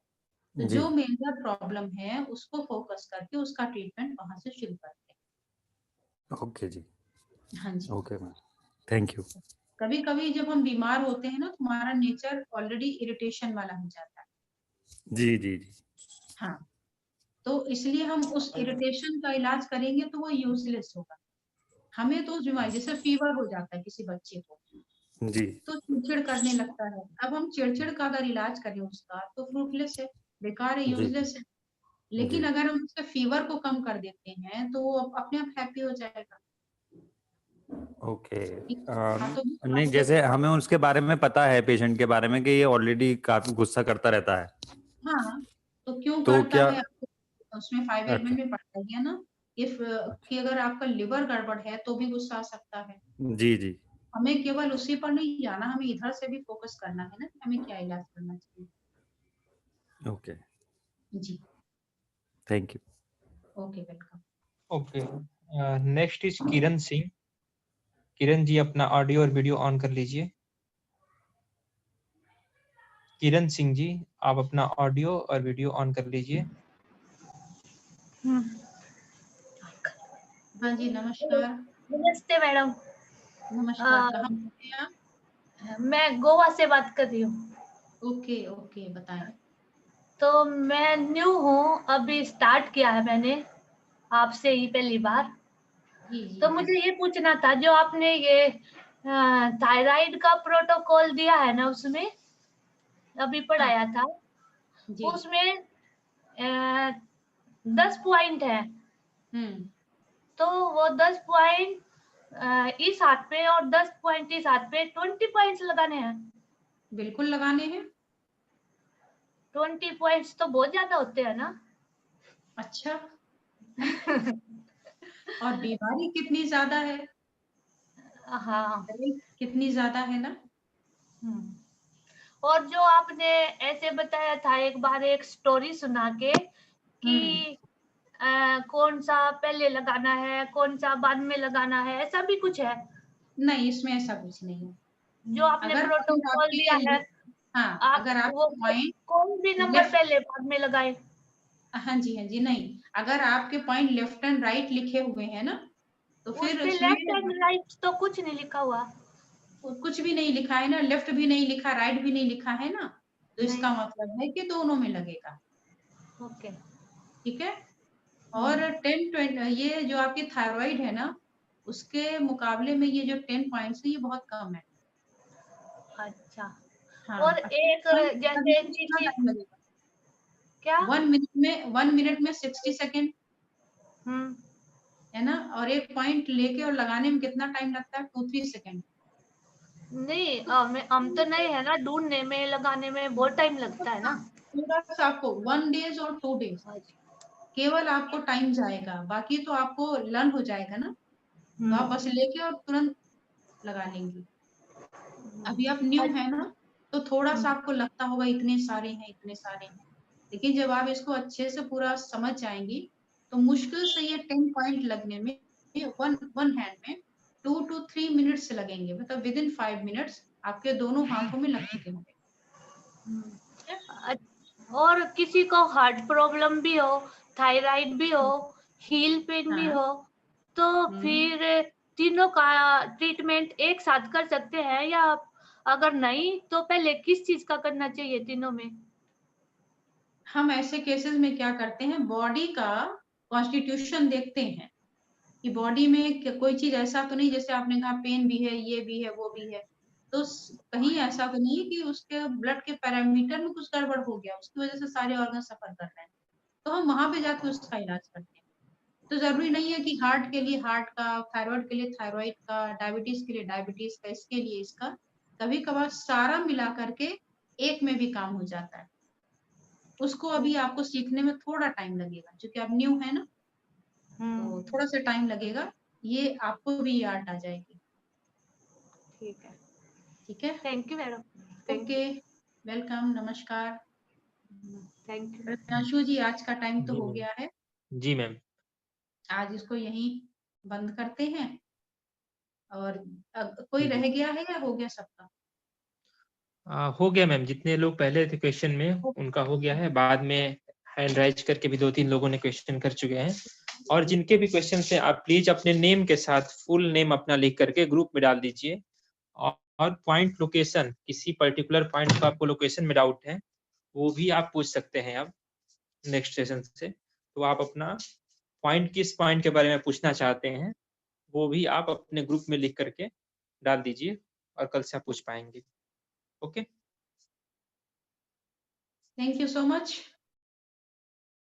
तो जी। जो मेजर प्रॉब्लम है उसको फोकस करके उसका ट्रीटमेंट वहां से शुरू करते ओके जी। हैं। हाँ जी। Okay ma'am, thank you. कभी कभी जब हम बीमार होते हैं ना तो हमारा नेचर ऑलरेडी इरिटेशन वाला हो जाता है। जी जी जी। हाँ, तो इसलिए हम उस इरिटेशन का इलाज करेंगे तो वो यूजलेस होगा। हमें तो बीमारी जैसे फीवर हो जाता है किसी बच्चे को जी तो चिड़चिड़ करने लगता है। अब हम चिड़चिड़ का अगर इलाज करें उसका तो फ्रूटलेस है, बेकार है, जी यूजलेस है। लेकिन जी। अगर हम उसके फीवर को कम कर देते हैं तो वो अपने आप हैप्पी हो जाएगा। ओके। हाँ तो नहीं, जैसे हमें उसके बारे में पता है, पेशेंट के बारे में, कि ये ऑलरेडी काफी गुस्सा करता रहता है, हाँ, तो क्यों तो करता क्या? है आपको उसमें 5 अच्छा। एलिमेंट में पढ़ा गया ना इफ कि अगर आपका लिवर गड़बड़ है तो भी गुस्सा आ सकता है। जी जी। हमें केवल उसी पर नहीं जाना, हमें इधर से भी फोकस करना है ना कि हमें क्या इलाज करना चाहिए। ओके, जी thank you. Okay, welcome. Okay, next is Kiran Singh. Kiran ji अपना ऑडियो और वीडियो ऑन कर लीजिए। किरण सिंह जी, आप अपना ऑडियो और वीडियो ऑन कर लीजिए। हाँ जी, नमस्कार। नमस्ते मैडम। नमस्कार, कहाँ से हैं आप? मैं गोवा से बात कर रही हूँ। ओके ओके, बताएं। तो मैं न्यू हूँ, अभी स्टार्ट किया है मैंने आपसे ही पहली बार। जी जी तो जी। मुझे ये पूछना था, जो आपने ये थायराइड का प्रोटोकॉल दिया है ना, उसमें अभी पढ़ाया था, जी। उसमें 10 पॉइंट है। तो वो 10 पॉइंट इस हाथ पे और 10 पॉइंट इस हाथ पे 20 पॉइंट्स लगाने हैं। बिल्कुल लगाने हैं। 20 पॉइंट्स तो बहुत ज्यादा होते हैं ना? अच्छा। और बीमारी कितनी ज्यादा है? हाँ। कितनी ज्यादा है ना? और जो आपने ऐसे बताया था एक बार, एक स्टोरी सुना के कि कौन सा पहले लगाना है, कौन सा बाद में लगाना है, ऐसा भी कुछ है? नहीं, इसमें ऐसा कुछ नहीं है। जो आपने अगर point प्रोटोकॉल दिया है, हाँ, आप अगर वो आपके पॉइंट कौन भी नंबर पहले बाद में लगाए? हाँ जी नहीं, अगर आपके पॉइंट लेफ्ट एंड राइट लिखे हुए हैं ना तो उस फिर पे उसमें लेफ्ट एंड राइट तो कुछ नहीं लिखा हुआ। कुछ भी नहीं लिखा है ना, लेफ्ट भी नहीं लिखा, राइट भी नहीं लिखा है ना, तो इसका मतलब है कि दोनों में लगेगा। ओके, ठीक है। और 10 ये जो आपकी थायराइड है ना, उसके मुकाबले में ये जो 10 पॉइंट्स है ये बहुत कम है। अच्छा। हाँ, और एक जैसे किसी क्या 1 मिनट में 60 सेकेंड है ना, और एक पॉइंट लेके और लगाने में कितना टाइम लगता है? 2-3 सेकेंड। नहीं, हम तो नहीं है ना, ढूंढने में लगाने में बहुत टाइम लगता है ना। थोड़ा सा आपको 1 डेज और 2 डेज केवल आपको टाइम जाएगा, बाकी तो आपको लर्न हो जाएगा ना, तो आप बस लेके और तुरंत लगा लेंगे। अभी आप न्यू है ना, तो थोड़ा सा आपको लगता होगा इतने सारे हैं इतने सारे हैं, लेकिन जब आप इसको अच्छे से पूरा समझ जाएंगी तो मुश्किल से ये 10 पॉइंट लगने में वन हैंड में 2 to 3 मिनट्स लगेंगे, मतलब विद इन 5 मिनट्स आपके दोनों हाथों में लग चुके होंगे। और किसी को हार्ट प्रॉब्लम भी हो, थायराइड भी हो, हील पेन भी हो, तो फिर तीनों का ट्रीटमेंट एक साथ कर सकते हैं, या अगर नहीं तो पहले किस चीज का करना चाहिए तीनों में? हम ऐसे केसेस में क्या करते हैं, बॉडी का कॉन्स्टिट्यूशन देखते हैं कि बॉडी में कोई चीज ऐसा तो नहीं, जैसे आपने कहा पेन भी है, ये भी है, वो भी है, तो कहीं ऐसा तो नहीं कि उसके ब्लड के पैरामीटर में कुछ गड़बड़ हो गया, उसकी वजह से सारे ऑर्गन सफर कर रहे हैं। तो हम वहां पे जाके उसका इलाज करते हैं। तो जरूरी नहीं है कि हार्ट के लिए हार्ट का, थायराइड के लिए थायराइड का, डायबिटीज के लिए डायबिटीज का, इसके लिए इसका, कभी कभार सारा मिला करके एक में भी काम हो जाता है। उसको अभी आपको सीखने में थोड़ा टाइम लगेगा, क्योंकि आप न्यू है ना, तो थोड़ा सा टाइम लगेगा, ये आपको भी याद आ जाएगी। ठीक है, ठीक है, thank you madam. Okay, welcome, नमस्कार। Thank you. प्रत्यांशु जी, आज का टाइम तो जी हो मैम। गया है, जी मैम। आज इसको यहीं बंद करते हैं। और कोई रह गया है या हो गया सबका? हो गया मैम, जितने लोग पहले थे क्वेश्चन में उनका हो गया है, बाद में हैंड राइज करके भी 2-3 लोगों ने क्वेश्चन कर चुके हैं। और जिनके भी क्वेश्चन है आप प्लीज अपने नेम के साथ फुल नेम अपना लिख करके ग्रुप में डाल दीजिए। और पॉइंट लोकेशन, किसी पर्टिकुलर पॉइंट का आपको लोकेशन में डाउट है वो भी आप पूछ सकते हैं अब नेक्स्ट सेशन से। तो आप अपना पॉइंट, किस पॉइंट के बारे में पूछना चाहते हैं वो भी आप अपने ग्रुप में लिख करके डाल दीजिए और कल से आप पूछ पाएंगे। Okay, thank you so much.